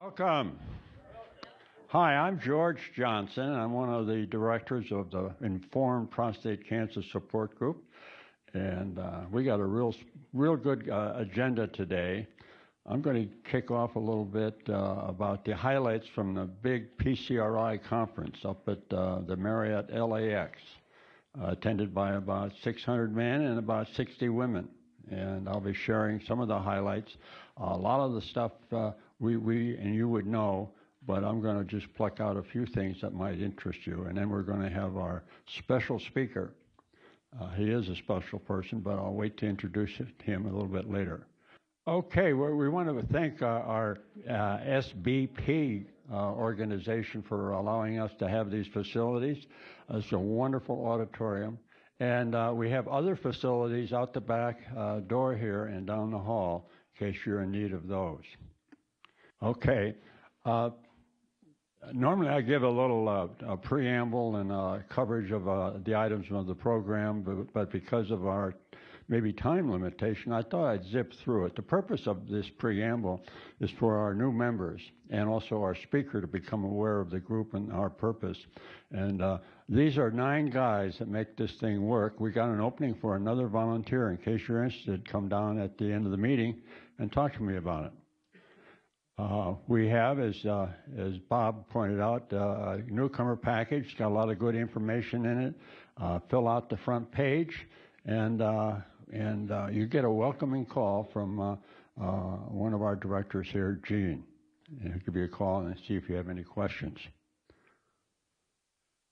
Welcome. Hi, I'm George Johnson. I'm one of the directors of the Informed Prostate Cancer Support Group. And we got a real good agenda today. I'm going to kick off a little bit about the highlights from the big PCRI conference up at the Marriott LAX, attended by about 600 men and about 60 women. And I'll be sharing some of the highlights. A lot of the stuff we and you would know, but I'm going to just pluck out a few things that might interest you. And then we're going to have our special speaker. He is a special person, but I'll wait to introduce him a little bit later. Okay, we want to thank our SBP organization for allowing us to have these facilities. It's a wonderful auditorium. And we have other facilities out the back door here and down the hall in case you're in need of those. Okay. Normally I give a little preamble and coverage of the items of the program, but because of our maybe time limitation, I thought I'd zip through it. The purpose of this preamble is for our new members and also our speaker to become aware of the group and our purpose. And these are 9 guys that make this thing work. We got an opening for another volunteer. In case you're interested, come down at the end of the meeting and talk to me about it. We have, as Bob pointed out, a newcomer package. It's got a lot of good information in it. Fill out the front page, and you get a welcoming call from one of our directors here, Gene. And he'll give you a call and see if you have any questions.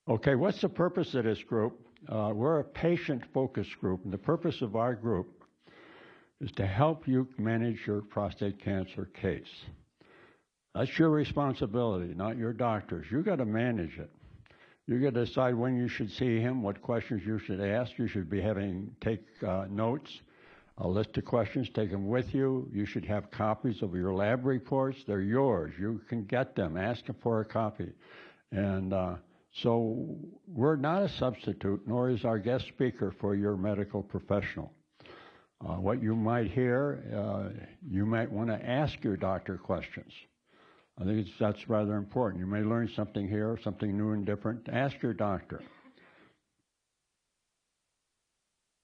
Okay, what's the purpose of this group? We're a patient-focused group, and the purpose of our group is to help you manage your prostate cancer case. That's your responsibility, not your doctor's. You got to manage it. You got to decide when you should see him, what questions you should ask. You should be take notes, a list of questions, take them with you. You should have copies of your lab reports. They're yours. You can get them. Ask them for a copy. And so we're not a substitute, nor is our guest speaker for your medical professional. What you might hear, you might want to ask your doctor questions. I think that's rather important. You may learn something here, something new and different. Ask your doctor.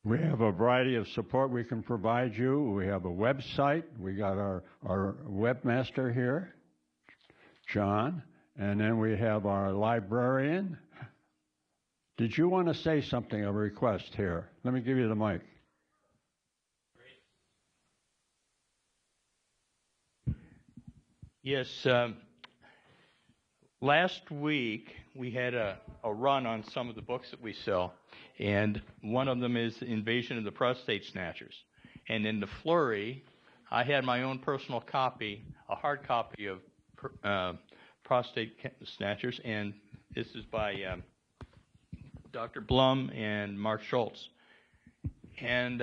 We have a variety of support we can provide you. We have a website. We got our webmaster here, John. And then we have our librarian. Did you want to say something, a request here? Let me give you the mic. Yes, last week we had a run on some of the books that we sell, and one of them is Invasion of the Prostate Snatchers. And in the flurry, I had my own personal copy, a hard copy of Prostate Snatchers, and this is by Dr. Blum and Mark Schultz. And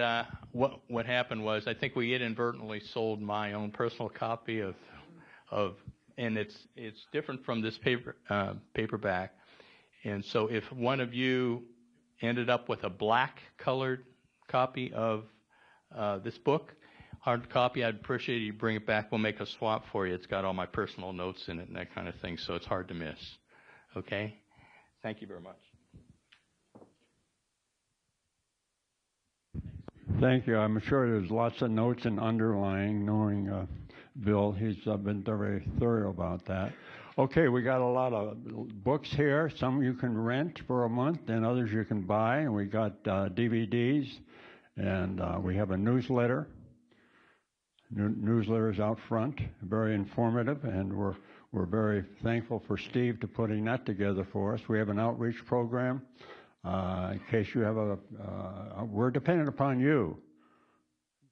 what happened was, I think we inadvertently sold my own personal copy of and it's different from this paperback. And so if one of you ended up with a black colored copy of this book, hard copy, I'd appreciate you bring it back. We'll make a swap for you. It's got all my personal notes in it and that kind of thing, so it's hard to miss. Okay? Thank you very much. Thank you. I'm sure there's lots of notes and underlying, knowing Bill. He's been very thorough about that. Okay, we got a lot of books here. Some you can rent for a month, and others you can buy. And we got DVDs, and we have a newsletter. Newsletter's out front, very informative, and we're very thankful for Steve to putting that together for us. We have an outreach program. In case you have we're dependent upon you.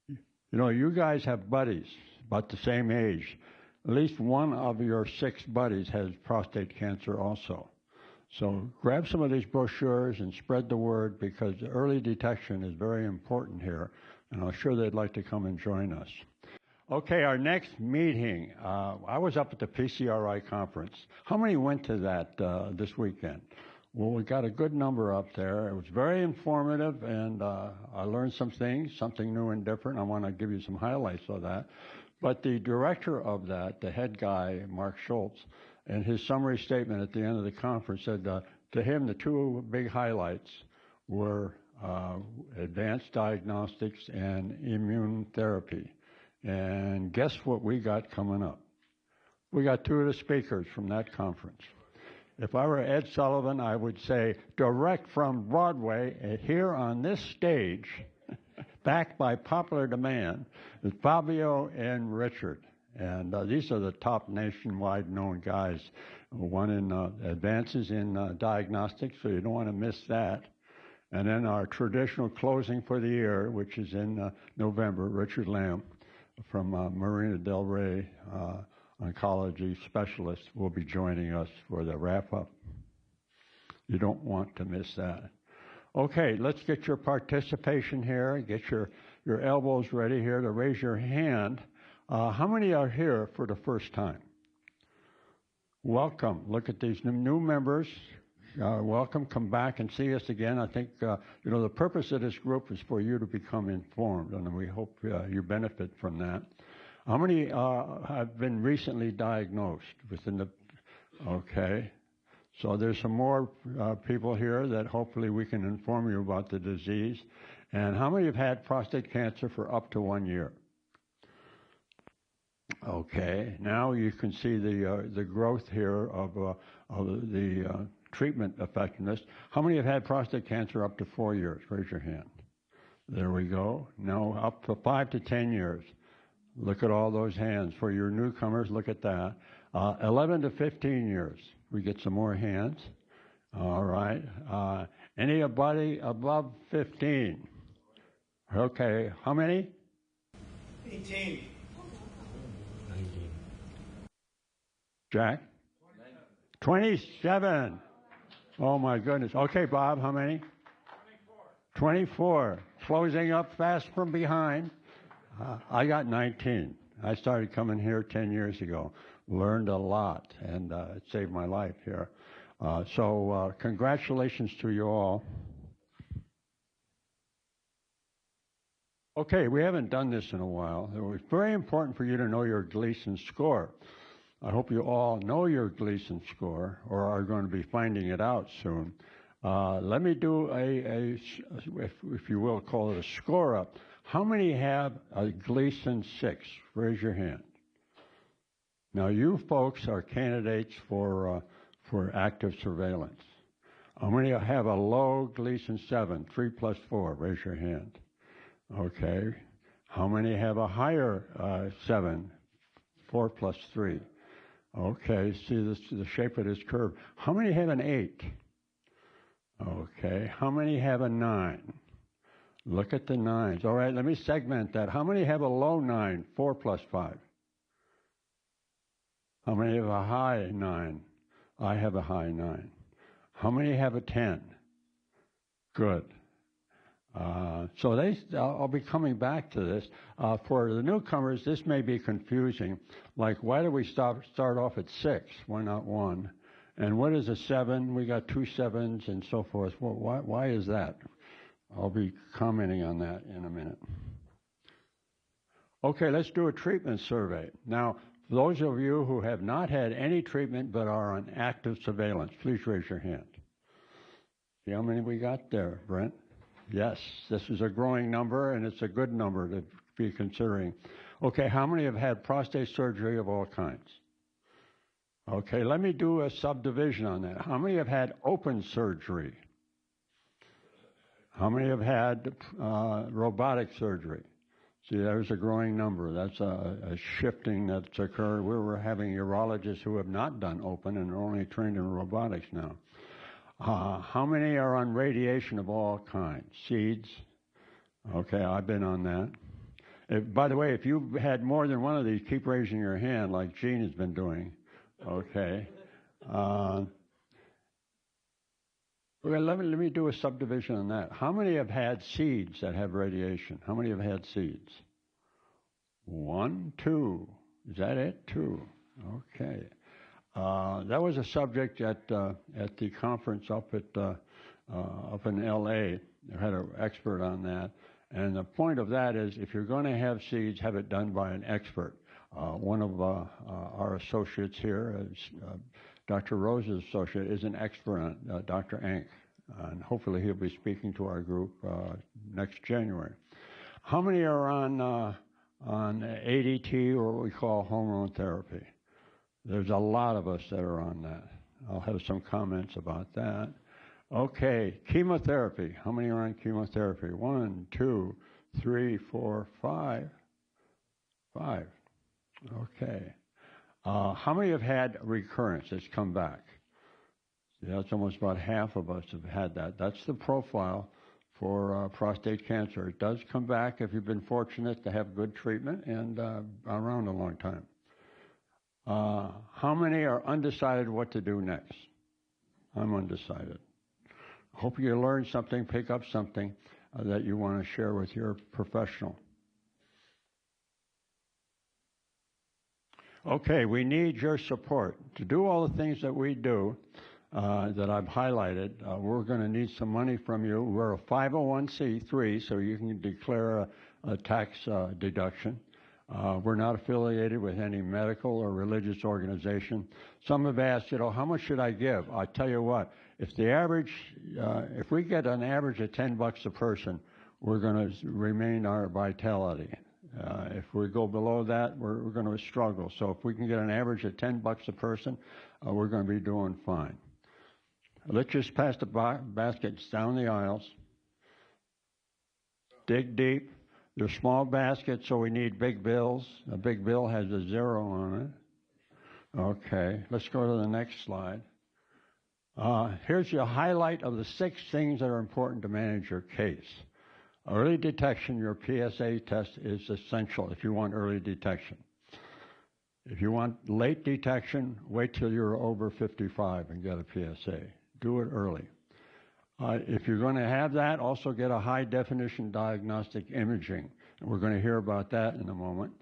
You know, you guys have buddies about the same age. At least one of your 6 buddies has prostate cancer also. So grab some of these brochures and spread the word, because early detection is very important here, and I'm sure they'd like to come and join us. Okay, our next meeting. I was up at the PCRI conference. How many went to that this weekend? Well, we got a good number up there. It was very informative, and I learned some things, something new and different. I want to give you some highlights of that. But the director of that, the head guy, Mark Schultz, in his summary statement at the end of the conference said to him the two big highlights were advanced diagnostics and immune therapy. And guess what we got coming up? We got two of the speakers from that conference. If I were Ed Sullivan, I would say, direct from Broadway, here on this stage, backed by popular demand, is Fabio and Richard. And these are the top nationwide known guys. One in advances in diagnostics, so you don't want to miss that. And then our traditional closing for the year, which is in November, Richard Lamb from Marina Del Rey, oncology specialist, will be joining us for the wrap-up. You don't want to miss that. Okay, let's get your participation here. Get your elbows ready here to raise your hand. How many are here for the first time? Welcome. Look at these new members. Welcome. Come back and see us again. I think, the purpose of this group is for you to become informed, and we hope you benefit from that. How many have been recently diagnosed within the... Okay. So there's some more people here that hopefully we can inform you about the disease. And how many have had prostate cancer for up to 1 year? Okay. Now you can see the growth here of the treatment effectiveness. How many have had prostate cancer up to 4 years? Raise your hand. There we go. Now up to 5 to 10 years. Look at all those hands. For your newcomers, look at that. 11 to 15 years. We get some more hands. All right. Anybody above 15? Okay. How many? 18. 19. Jack? 27. Oh, my goodness. Okay, Bob, how many? 24. Closing up fast from behind. I got 19. I started coming here 10 years ago. Learned a lot, and it saved my life here. So congratulations to you all. Okay, we haven't done this in a while. It was very important for you to know your Gleason score. I hope you all know your Gleason score or are going to be finding it out soon. Let me do if you will, call it a score up. How many have a Gleason 6? Raise your hand. Now, you folks are candidates for active surveillance. How many have a low Gleason 7, 3 plus 4? Raise your hand. Okay. How many have a higher 7, 4 plus 3? Okay, see the shape of this curve. How many have an 8? Okay. How many have a 9? Look at the 9s. All right, let me segment that. How many have a low 9, 4 plus 5? How many have a high 9? I have a high 9. How many have a 10? Good. So I'll be coming back to this. For the newcomers, this may be confusing. Like, why do we start off at 6? Why not 1? And what is a 7? We got 2 7s and so forth. Well, why is that? I'll be commenting on that in a minute. Okay, let's do a treatment survey. Now, for those of you who have not had any treatment but are on active surveillance, please raise your hand. See how many we got there, Brent? Yes, this is a growing number, and it's a good number to be considering. Okay, how many have had prostate surgery of all kinds? Okay, let me do a subdivision on that. How many have had open surgery? How many have had robotic surgery? See, there's a growing number. That's a shifting that's occurred. We're having urologists who have not done open and are only trained in robotics now. How many are on radiation of all kinds? Seeds? Okay, I've been on that. By the way, if you've had more than one of these, keep raising your hand like Gene has been doing. Okay. Well, let me do a subdivision on that. How many have had seeds that have radiation? How many have had seeds? 1, 2. Is that it? 2. Okay. That was a subject at the conference up in L.A. I had an expert on that. And the point of that is if you're going to have seeds, have it done by an expert. One of our associates here, Dr. Rose's associate, is an expert on it, Dr. Ank, and hopefully he'll be speaking to our group next January. How many are on ADT, or what we call hormone therapy? There's a lot of us that are on that. I'll have some comments about that. Okay, chemotherapy. How many are on chemotherapy? 1, 2, 3, 4, 5. 5. Okay. How many have had recurrence that's come back? Yeah, that's almost about half of us have had that. That's the profile for prostate cancer. It does come back if you've been fortunate to have good treatment and around a long time. How many are undecided what to do next? I'm undecided. Hope you learn something, pick up something that you want to share with your professional. Okay, we need your support. To do all the things that we do, that I've highlighted, we're going to need some money from you. We're a 501c3, so you can declare a tax deduction. We're not affiliated with any medical or religious organization. Some have asked, how much should I give? I tell you what, if the average, if we get an average of $10 a person, we're going to remain our vitality. If we go below that, we're going to struggle. So if we can get an average of $10 a person, we're going to be doing fine. Let's just pass the baskets down the aisles. Dig deep. They're small baskets, so we need big bills. A big bill has a 0 on it. Okay, let's go to the next slide. Here's your highlight of the 6 things that are important to manage your case. Early detection, your PSA test is essential if you want early detection. If you want late detection, wait till you're over 55 and get a PSA. Do it early. If you're going to have that, also get a high-definition diagnostic imaging. And we're going to hear about that in a moment.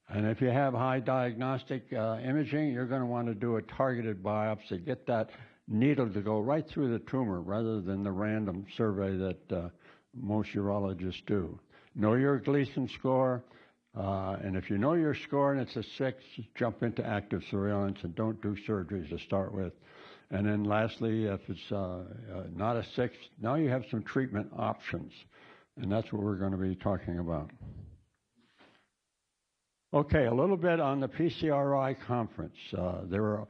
And if you have high diagnostic imaging, you're going to want to do a targeted biopsy. Get that needle to go right through the tumor rather than the random survey that most urologists do. Know your Gleason score, and if you know your score and it's a 6, jump into active surveillance and don't do surgeries to start with. And then lastly, if it's not a 6, now you have some treatment options, and that's what we're going to be talking about. Okay, a little bit on the PCRI conference. There were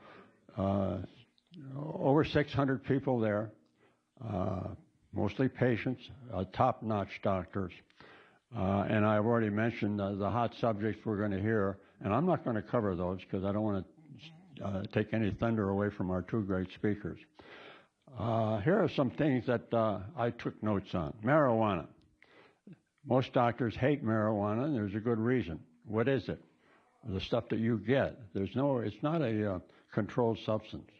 over 600 people there. Mostly patients, top-notch doctors. And I've already mentioned the hot subjects we're going to hear, and I'm not going to cover those because I don't want to take any thunder away from our 2 great speakers. Here are some things that I took notes on. Marijuana. Most doctors hate marijuana, and there's a good reason. What is it? The stuff that you get. It's not a controlled substance.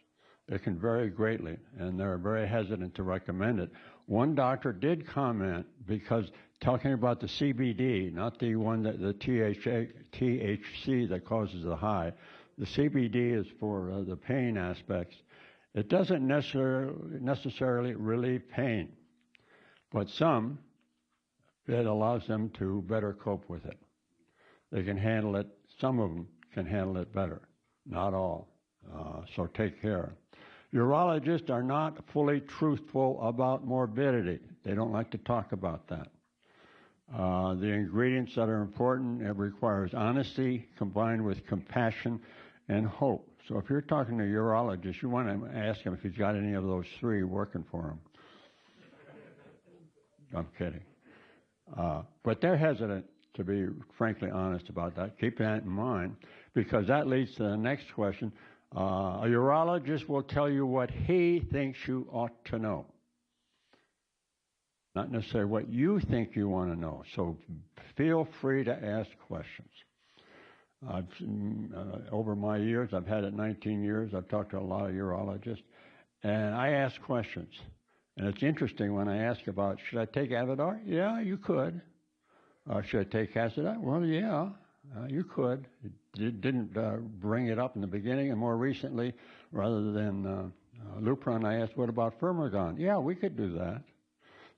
It can vary greatly, and they're very hesitant to recommend it. One doctor did comment, because talking about the CBD, not the one that the THC that causes the high, the CBD is for the pain aspects. It doesn't necessarily relieve pain, but it allows them to better cope with it. They can handle it. Some of them can handle it better, not all. So take care. Urologists are not fully truthful about morbidity. They don't like to talk about that. The ingredients that are important, it requires honesty combined with compassion and hope. So if you're talking to a urologist, you want to ask him if he's got any of those 3 working for him. I'm kidding. But they're hesitant to be frankly honest about that. Keep that in mind, because that leads to the next question. A urologist will tell you what he thinks you ought to know, not necessarily what you think you want to know. So feel free to ask questions. Over my years, I've had it 19 years, I've talked to a lot of urologists, and I ask questions. And it's interesting when I ask about, should I take Avodar? Yeah, you could. Should I take Casadot? Well, yeah, you could. It didn't bring it up in the beginning, and more recently, rather than Lupron, I asked, what about Firmagon? Yeah, we could do that.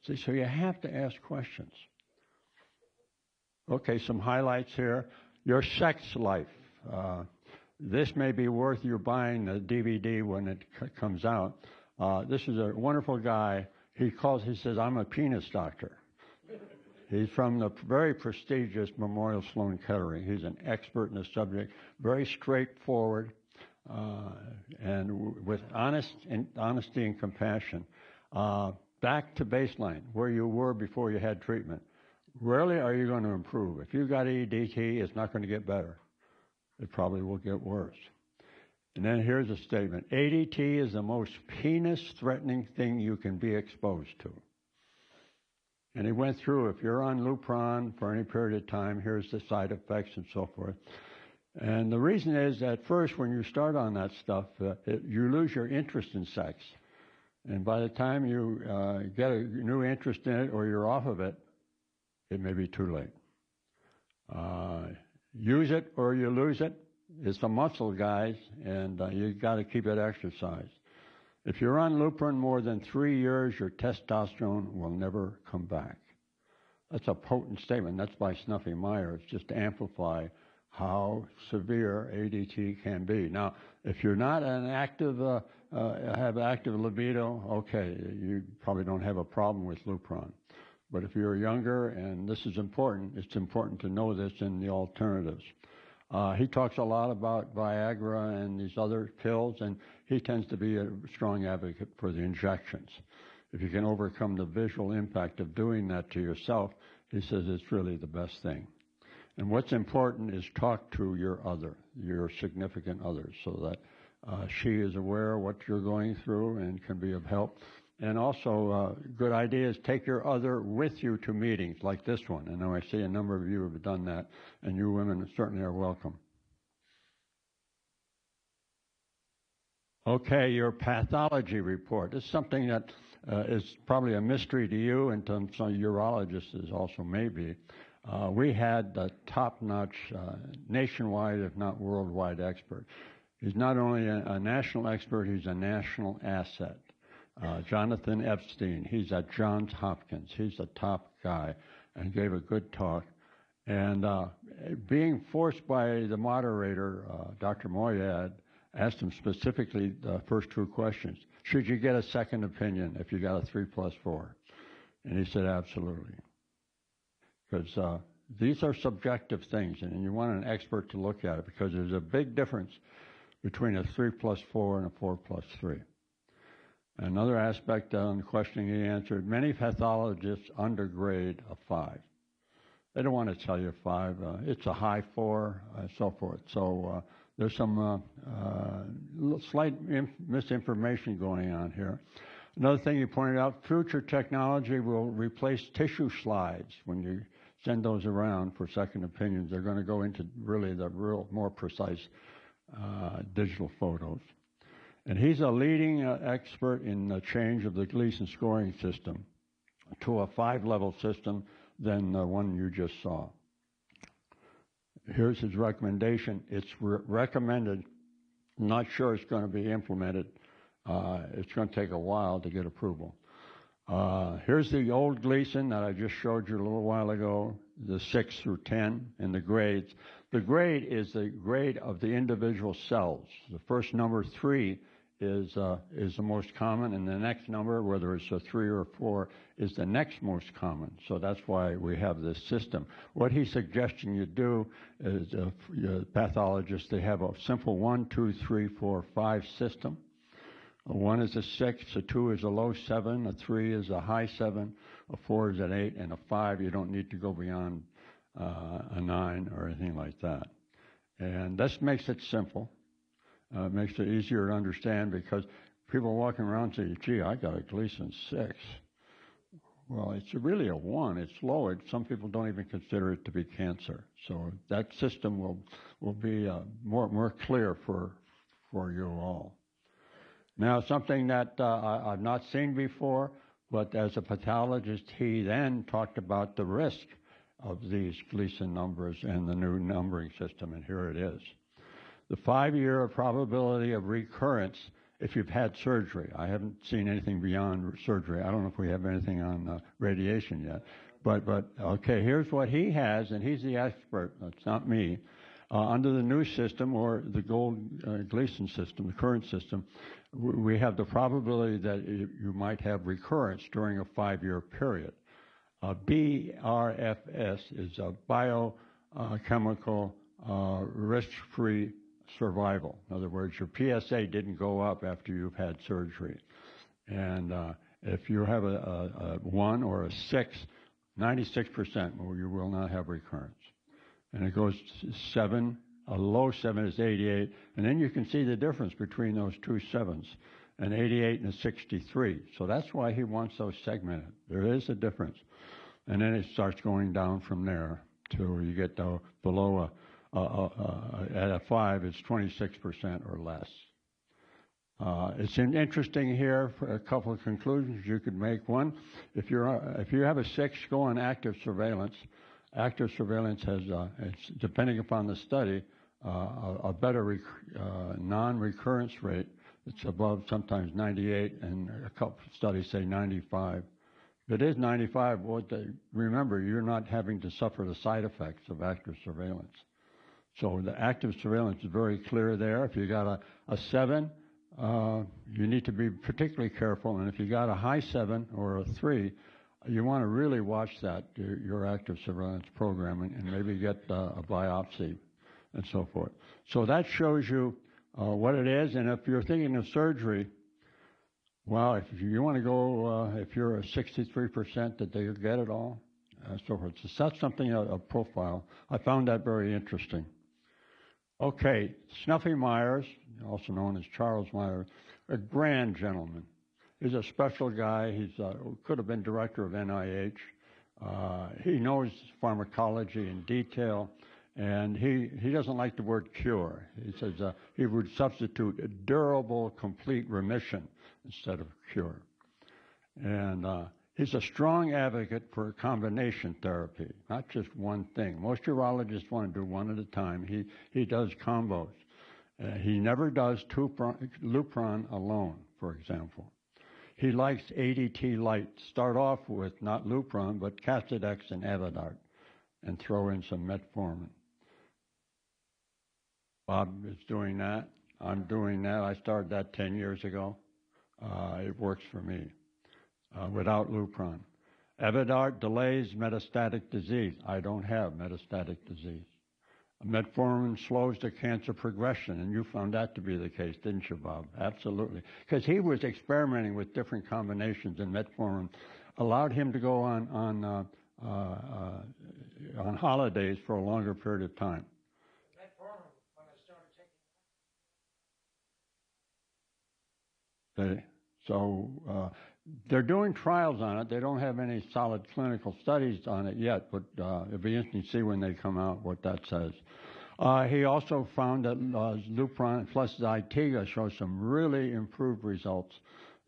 See, so you have to ask questions. Okay, some highlights here. Your sex life. This may be worth you buying the DVD when it comes out. This is a wonderful guy. He says, I'm a penis doctor. He's from the very prestigious Memorial Sloan Kettering. He's an expert in the subject, very straightforward, and with honesty and compassion. Back to baseline, where you were before you had treatment. Rarely are you going to improve. If you've got EDT, it's not going to get better. It probably will get worse. And then here's a statement. ADT is the most penis-threatening thing you can be exposed to. And he went through, if you're on Lupron for any period of time, here's the side effects and so forth. And the reason is, at first, when you start on that stuff, you lose your interest in sex. And by the time you get a new interest in it or you're off of it, it may be too late. Use it or you lose it. It's a muscle, guys, and you got to keep it exercised. If you're on Lupron more than 3 years, your testosterone will never come back. That's a potent statement. That's by Snuffy Myers, just to amplify how severe ADT can be. Now, if you're not an active, have active libido, okay, you probably don't have a problem with Lupron. But if you're younger, and this is important, it's important to know this in the alternatives. He talks a lot about Viagra and these other pills, and he tends to be a strong advocate for the injections. If you can overcome the visual impact of doing that to yourself, he says it's really the best thing. And what's important is talk to your significant others, so that she is aware of what you're going through and can be of help. And also, good idea is take your other with you to meetings like this one. I know I see a number of you have done that, and you women certainly are welcome. Okay, your pathology report. This is something that is probably a mystery to you, and to some urologists is also maybe. We had the top-notch nationwide, if not worldwide, expert. He's not only a national expert, he's a national asset. Jonathan Epstein, he's at Johns Hopkins. He's a top guy and gave a good talk. And being forced by the moderator, Dr. Moyad, asked him specifically the first two questions. Should you get a second opinion if you got a 3+4? And he said, absolutely. Because these are subjective things, and you want an expert to look at it, because there's a big difference between a 3+4 and a 4+3. Another aspect on the questioning he answered, many pathologists undergrade a 5. They don't want to tell you 5. It's a high 4, so forth. So there's some slight misinformation going on here. Another thing you pointed out, future technology will replace tissue slides. When you send those around for second opinions, they're going to go into really the real, more precise digital photos. And he's a leading expert in the change of the Gleason scoring system to a 5-level system than the one you just saw. Here's his recommendation. It's recommended. I'm not sure it's going to be implemented. It's going to take a while to get approval. Here's the old Gleason that I just showed you a little while ago, the 6 through 10 and the grades. The grade is the grade of the individual cells. The first number, 3, is the most common, and the next number, whether it's a 3 or 4, is the next most common. So that's why we have this system. What he's suggesting you do is, pathologists, they have a simple 1, 2, 3, 4, 5 system. A 1 is a 6, a 2 is a low 7, a 3 is a high 7, a 4 is an 8, and a 5, you don't need to go beyond a 9 or anything like that. And this makes it simple. Makes it easier to understand, because people walking around say, gee, I got a Gleason 6. Well, it's really a 1. It's low. Some people don't even consider it to be cancer. So that system will be more clear for you all. Now, something that I've not seen before, but as a pathologist, he then talked about the risk of these Gleason numbers and the new numbering system, and here it is. The 5-year probability of recurrence if you've had surgery. I haven't seen anything beyond surgery. I don't know if we have anything on radiation yet. Okay, here's what he has, and he's the expert. That's not me. Under the new system, or the Gold-Gleason system, the current system, we have the probability that you might have recurrence during a 5-year period. BRFS is a biochemical risk-free survival. In other words, your PSA didn't go up after you've had surgery. And if you have a 1 or a 6, 96% you will not have recurrence. And it goes to 7, a low 7 is 88, and then you can see the difference between those two 7s, an 88 and a 63. So that's why he wants those segmented. There is a difference. And then it starts going down from there till you get below at a 5, it's 26% or less. It's interesting here for a couple of conclusions you could make. One, if you have a 6, go on active surveillance. Active surveillance has, depending upon the study, a better non-recurrence rate. It's above sometimes 98, and a couple of studies say 95. If it is 95, remember, you're not having to suffer the side effects of active surveillance. So the active surveillance is very clear there. If you got a 7, you need to be particularly careful. And if you got a high 7 or a 3, you want to really watch that, your active surveillance program, and maybe get a biopsy and so forth. So that shows you what it is. And if you're thinking of surgery, well, if you want to go, if you're a 63% that they get it all, so forth. So that's something, a profile. I found that very interesting. Okay, Snuffy Myers, also known as Charles Myers, a grand gentleman. He's a special guy. He's could have been director of NIH. He knows pharmacology in detail, and he doesn't like the word cure. He says he would substitute durable, complete remission instead of cure. And he's a strong advocate for combination therapy, not just one thing. Most urologists want to do one at a time. He does combos. He never does Lupron alone, for example. He likes ADT light. Start off with not Lupron, but Castidex and Avodart, and throw in some metformin. Bob is doing that. I'm doing that. I started that 10 years ago. It works for me without Lupron. Avodart delays metastatic disease. I don't have metastatic disease. Metformin slows the cancer progression, and you found that to be the case, didn't you, Bob? Absolutely. Because he was experimenting with different combinations, and metformin allowed him to go on holidays for a longer period of time. Metformin, when I started taking So they're doing trials on it. They don't have any solid clinical studies on it yet, but it'll be interesting to see when they come out what that says. He also found that Lupron plus Zytiga shows some really improved results.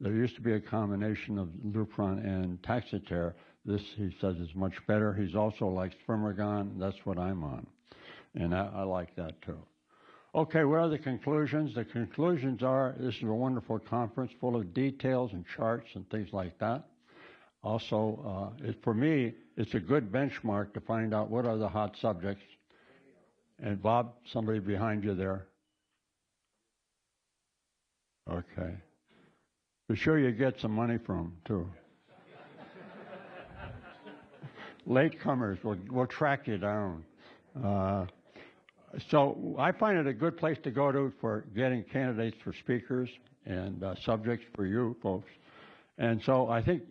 There used to be a combination of Lupron and Taxotere. This, he says, is much better. He's also likes Firmagon. That's what I'm on, and I like that too. Okay, what are the conclusions? The conclusions are, this is a wonderful conference full of details and charts and things like that. Also, for me, it's a good benchmark to find out what are the hot subjects. And Bob, somebody behind you there. Okay. Be sure you get some money from them, too. Latecomers, we'll track you down. So I find it a good place to go to for getting candidates for speakers and subjects for you folks. And so I think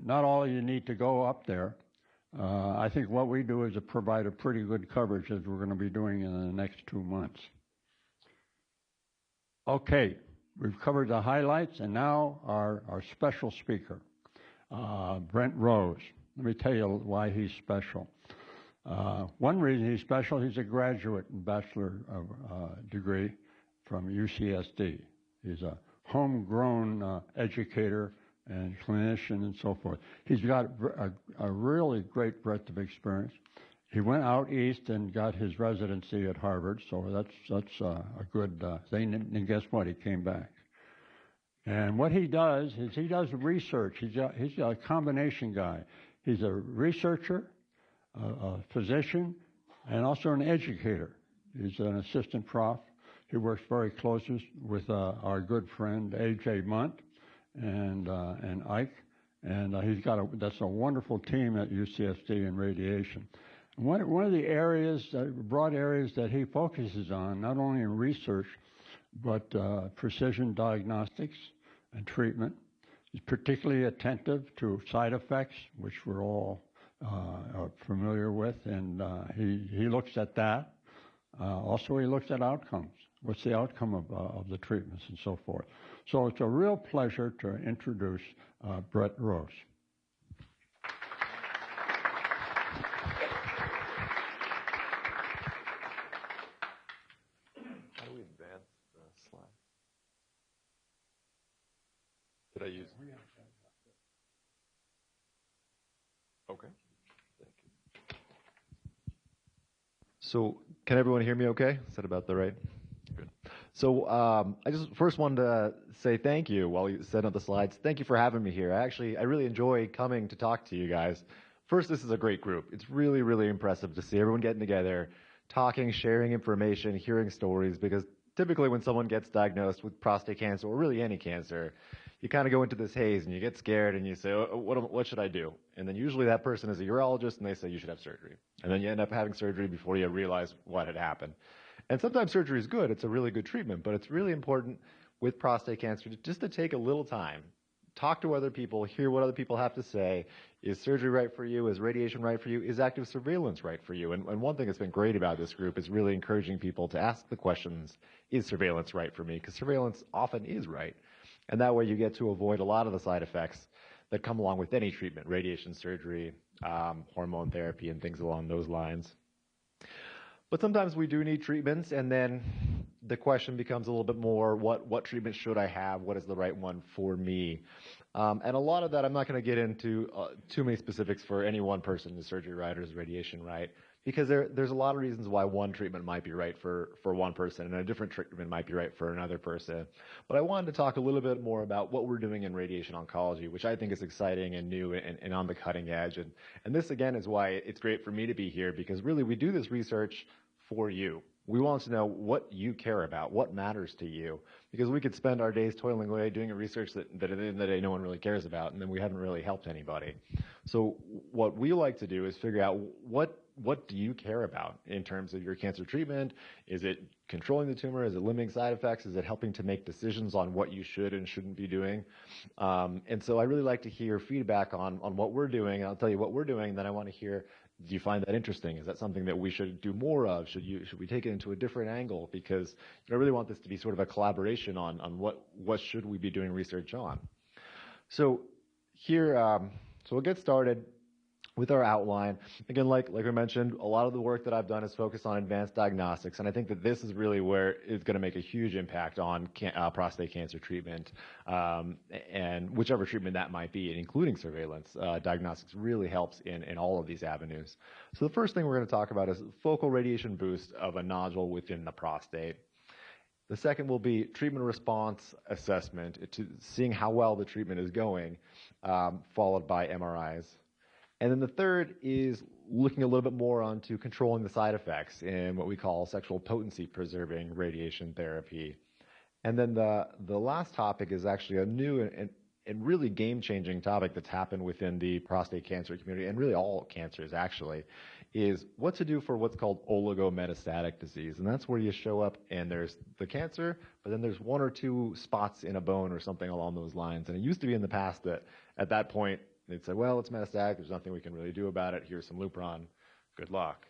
not all of you need to go up there. I think what we do is provide a pretty good coverage, as we're going to be doing in the next 2 months. Okay, we've covered the highlights, and now our special speaker, Brent Rose. Let me tell you why he's special. One reason he's special, he's a graduate and bachelor degree from UCSD. He's a homegrown educator and clinician and so forth. He's got a really great breadth of experience. He went out east and got his residency at Harvard, so that's a good thing. And guess what? He came back. And what he does is he does research. He's a combination guy. He's a researcher, a physician, and also an educator. He's an assistant prof. He works very closely with our good friend A.J. Munt and Ike, and that's a wonderful team at UCSD in radiation. One of the areas, broad areas that he focuses on, not only in research, but precision diagnostics and treatment. He's particularly attentive to side effects, which we're all familiar with, and he looks at that. Also, he looks at outcomes. What's the outcome of the treatments and so forth. So it's a real pleasure to introduce Brent Rose. How do we advance the slide? Did I use? Okay. Thank you. So, can everyone hear me okay? Is that about the right? Good. So, I just first wanted to say thank you while you set up the slides. Thank you for having me here. I really enjoy coming to talk to you guys. First, this is a great group. It's really, really impressive to see everyone getting together, talking, sharing information, hearing stories, because typically when someone gets diagnosed with prostate cancer, or really any cancer, you kind of go into this haze and you get scared and you say, oh, what should I do? And then usually that person is a urologist and they say you should have surgery. And then you end up having surgery before you realize what had happened. And sometimes surgery is good. It's a really good treatment, but it's really important with prostate cancer just to take a little time, talk to other people, hear what other people have to say. Is surgery right for you? Is radiation right for you? Is active surveillance right for you? And one thing that's been great about this group is really encouraging people to ask the questions, is surveillance right for me? Because surveillance often is right. And that way you get to avoid a lot of the side effects that come along with any treatment, radiation, surgery, hormone therapy, and things along those lines. But sometimes we do need treatments, and then the question becomes a little bit more, what treatment should I have? What is the right one for me? And a lot of that, I'm not going to get into too many specifics for any one person. Is surgery right or is radiation right? Because there's a lot of reasons why one treatment might be right for one person and a different treatment might be right for another person. But I wanted to talk a little bit more about what we're doing in radiation oncology, which I think is exciting and new and on the cutting edge. And this, again, is why it's great for me to be here, because really we do this research for you. We want to know what you care about, what matters to you, because we could spend our days toiling away doing a research that at the end of the day no one really cares about, and then we haven't really helped anybody. So what we like to do is figure out what do you care about in terms of your cancer treatment? Is it controlling the tumor? Is it limiting side effects? Is it helping to make decisions on what you should and shouldn't be doing? And so I really like to hear feedback on what we're doing. I'll tell you what we're doing, and then I want to hear, do you find that interesting? Is that something that we should do more of? Should we take it into a different angle? Because I really want this to be sort of a collaboration on what should we be doing research on. So here, so we'll get started with our outline. Again, like we mentioned, a lot of the work that I've done is focused on advanced diagnostics, and I think that this is really where it's going to make a huge impact on prostate cancer treatment, and whichever treatment that might be, including surveillance. Diagnostics really helps in all of these avenues. So the first thing we're going to talk about is focal radiation boost of a nodule within the prostate. The second will be treatment response assessment, to seeing how well the treatment is going, followed by MRIs. And then the third is looking a little bit more onto controlling the side effects in what we call sexual potency preserving radiation therapy. And then the last topic is actually a new and really game-changing topic that's happened within the prostate cancer community, and really all cancers actually, is what to do for what's called oligometastatic disease. And that's where you show up and there's the cancer, but then there's one or two spots in a bone or something along those lines. And it used to be in the past that at that point, they'd say, well, it's metastatic. There's nothing we can really do about it. Here's some Lupron. Good luck.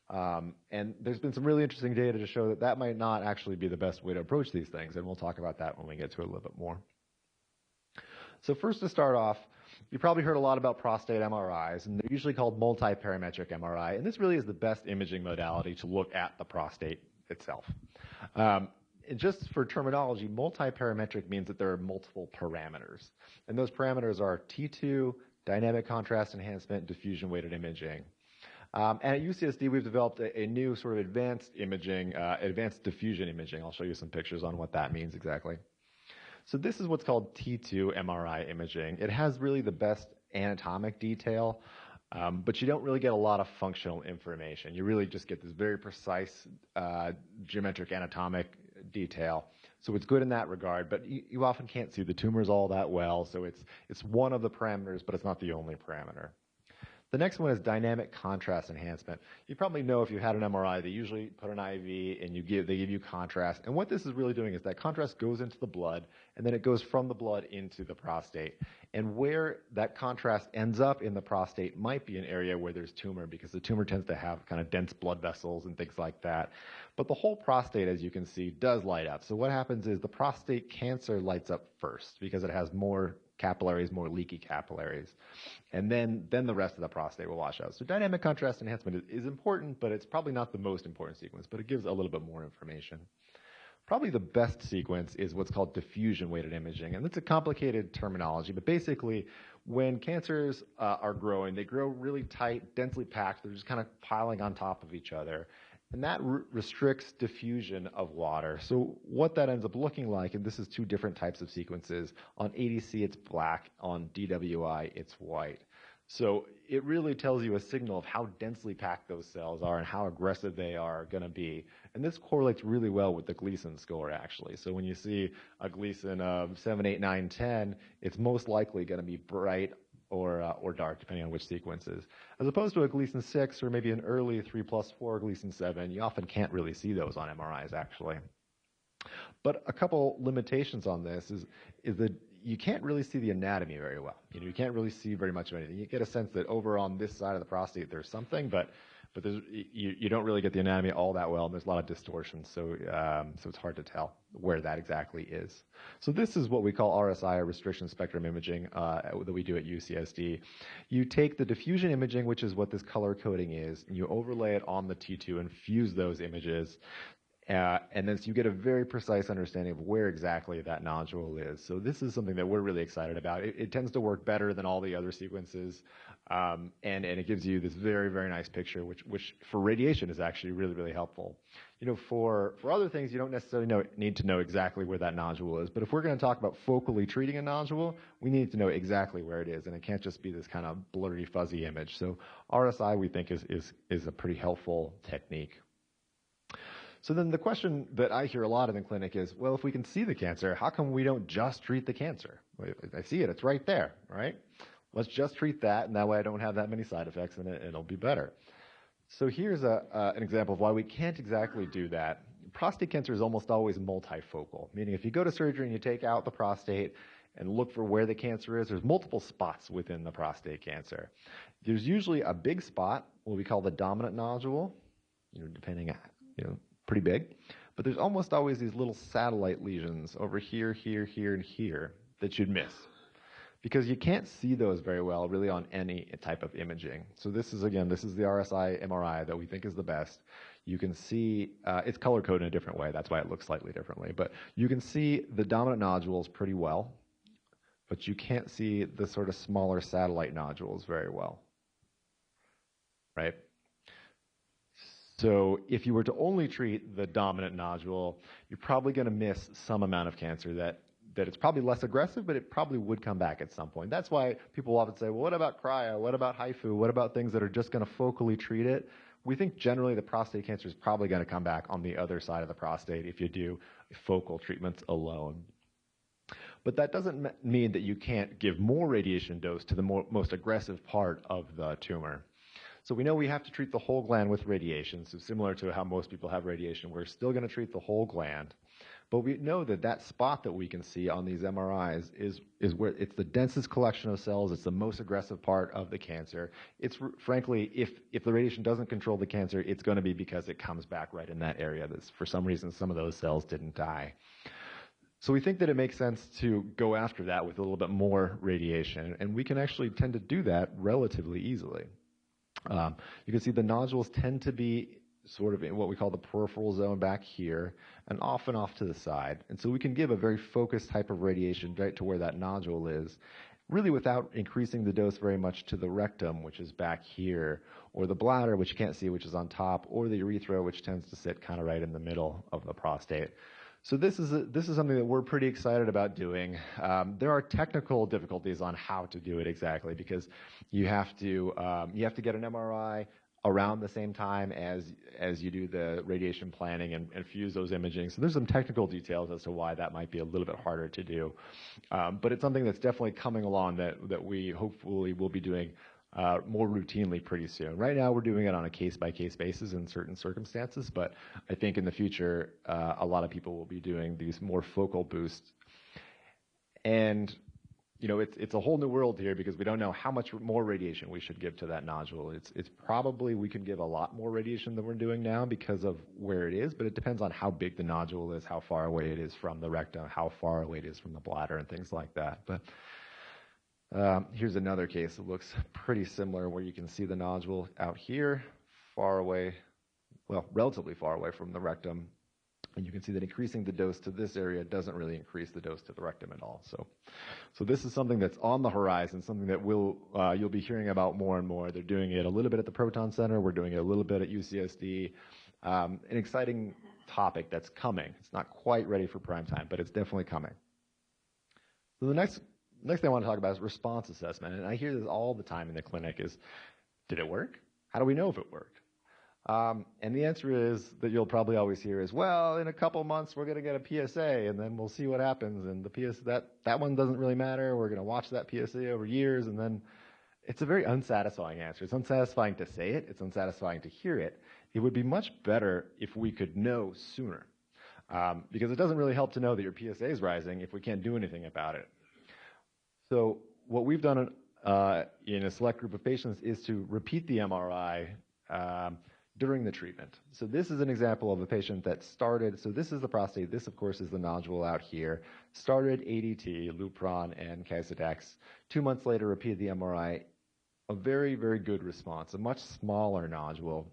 And there's been some really interesting data to show that that might not actually be the best way to approach these things. And we'll talk about that when we get to it a little bit more. So first, to start off, you probably heard a lot about prostate MRIs, and they're usually called multiparametric MRI. And this really is the best imaging modality to look at the prostate itself. And just for terminology, multiparametric means that there are multiple parameters. And those parameters are T2, dynamic contrast enhancement, diffusion weighted imaging. And at UCSD, we've developed a new sort of advanced imaging, advanced diffusion imaging. I'll show you some pictures on what that means exactly. So this is what's called T2 MRI imaging. It has really the best anatomic detail, but you don't really get a lot of functional information. You really just get this very precise geometric anatomic detail. So it's good in that regard, but you often can't see the tumors all that well, so it's one of the parameters, but it's not the only parameter. The next one is dynamic contrast enhancement. You probably know if you had an MRI, they usually put an IV and they give you contrast. And what this is really doing is that contrast goes into the blood, and then it goes from the blood into the prostate. And where that contrast ends up in the prostate might be an area where there's tumor, because the tumor tends to have kind of dense blood vessels and things like that. But the whole prostate, as you can see, does light up. So what happens is the prostate cancer lights up first because it has more capillaries, more leaky capillaries. And then the rest of the prostate will wash out. So dynamic contrast enhancement is important, but it's probably not the most important sequence, but it gives a little bit more information. Probably the best sequence is what's called diffusion-weighted imaging. And it's a complicated terminology, but basically when cancers are growing, they grow really tight, densely packed. They're just kind of piling on top of each other. And that restricts diffusion of water. So what that ends up looking like, and this is two different types of sequences, on ADC it's black, on DWI it's white. So it really tells you a signal of how densely packed those cells are and how aggressive they are going to be. And this correlates really well with the Gleason score, actually. So when you see a Gleason of 7, 8, 9, 10, it's most likely going to be bright or dark, depending on which sequences. As opposed to a Gleason 6 or maybe an early 3+4 Gleason 7, you often can't really see those on MRIs, actually. But a couple limitations on this is that you can't really see the anatomy very well. You can't really see very much of anything. You get a sense that over on this side of the prostate there's something, but you don't really get the anatomy all that well, and there's a lot of distortion, so it's hard to tell where that exactly is. So this is what we call RSI, or restriction spectrum imaging, that we do at UCSD. You take the diffusion imaging, which is what this color coding is, and you overlay it on the T2 and fuse those images. And then so you get a very precise understanding of where exactly that nodule is. So this is something that we're really excited about. It tends to work better than all the other sequences, and it gives you this very, very nice picture, which for radiation is actually really, really helpful. For other things, you don't necessarily need to know exactly where that nodule is. But if we're going to talk about focally treating a nodule, we need to know exactly where it is, and it can't just be this kind of blurry, fuzzy image. So RSI, we think, is a pretty helpful technique. So then the question that I hear a lot in the clinic is, well, if we can see the cancer, how come we don't just treat the cancer? I see it, it's right there, right? Let's just treat that, and that way I don't have that many side effects, and it'll be better. So here's an example of why we can't exactly do that. Prostate cancer is almost always multifocal, meaning if you go to surgery and you take out the prostate and look for where the cancer is, there's multiple spots within the prostate cancer. There's usually a big spot, what we call the dominant nodule, depending on, pretty big, but there's almost always these little satellite lesions over here, here, here, and here that you'd miss, because you can't see those very well really on any type of imaging. So this is the RSI MRI that we think is the best. You can see, it's color coded in a different way, that's why it looks slightly differently, but you can see the dominant nodules pretty well, but you can't see the sort of smaller satellite nodules very well, right? So if you were to only treat the dominant nodule, you're probably going to miss some amount of cancer that it's probably less aggressive, but it probably would come back at some point. That's why people often say, well, what about cryo? What about HIFU? What about things that are just going to focally treat it? We think generally the prostate cancer is probably going to come back on the other side of the prostate if you do focal treatments alone. But that doesn't mean that you can't give more radiation dose to the most aggressive part of the tumor. So we know we have to treat the whole gland with radiation. So similar to how most people have radiation, we're still going to treat the whole gland. But we know that spot that we can see on these MRIs is where it's the densest collection of cells. It's the most aggressive part of the cancer. It's frankly, if the radiation doesn't control the cancer, it's going to be because it comes back right in that area. For some reason, some of those cells didn't die. So we think that it makes sense to go after that with a little bit more radiation. And we can actually tend to do that relatively easily. You can see the nodules tend to be sort of in what we call the peripheral zone back here and off to the side. And so we can give a very focused type of radiation right to where that nodule is, really without increasing the dose very much to the rectum, which is back here, or the bladder, which you can't see, which is on top, or the urethra, which tends to sit kind of right in the middle of the prostate. So this is something that we're pretty excited about doing. There are technical difficulties on how to do it exactly because you have to get an MRI around the same time as you do the radiation planning and fuse those imaging. So there's some technical details as to why that might be a little bit harder to do. But it's something that's definitely coming along that we hopefully will be doing more routinely pretty soon. Right now we're doing it on a case-by-case basis in certain circumstances, but I think in the future a lot of people will be doing these more focal boosts. And it's a whole new world here because we don't know how much more radiation we should give to that nodule. It's probably we could give a lot more radiation than we're doing now because of where it is, but it depends on how big the nodule is, how far away it is from the rectum, how far away it is from the bladder, and things like that. But here's another case that looks pretty similar where you can see the nodule out here, far away, well, relatively far away from the rectum. And you can see that increasing the dose to this area doesn't really increase the dose to the rectum at all. So this is something that's on the horizon, something that you'll be hearing about more and more. They're doing it a little bit at the Proton Center. We're doing it a little bit at UCSD. An exciting topic that's coming. It's not quite ready for prime time, but it's definitely coming. So the next thing I want to talk about is response assessment. And I hear this all the time in the clinic is, did it work? How do we know if it worked? And the answer is that you'll probably always hear is, well, in a couple months we're going to get a PSA and then we'll see what happens. And the PSA, that one doesn't really matter. We're going to watch that PSA over years. And then it's a very unsatisfying answer. It's unsatisfying to say it. It's unsatisfying to hear it. It would be much better if we could know sooner. Because it doesn't really help to know that your PSA is rising if we can't do anything about it. So what we've done in a select group of patients is to repeat the MRI during the treatment. So this is an example of a patient that started, so this is the prostate, this of course is the nodule out here, started ADT, Lupron and Casodex. 2 months later repeated the MRI, a very, very good response, a much smaller nodule.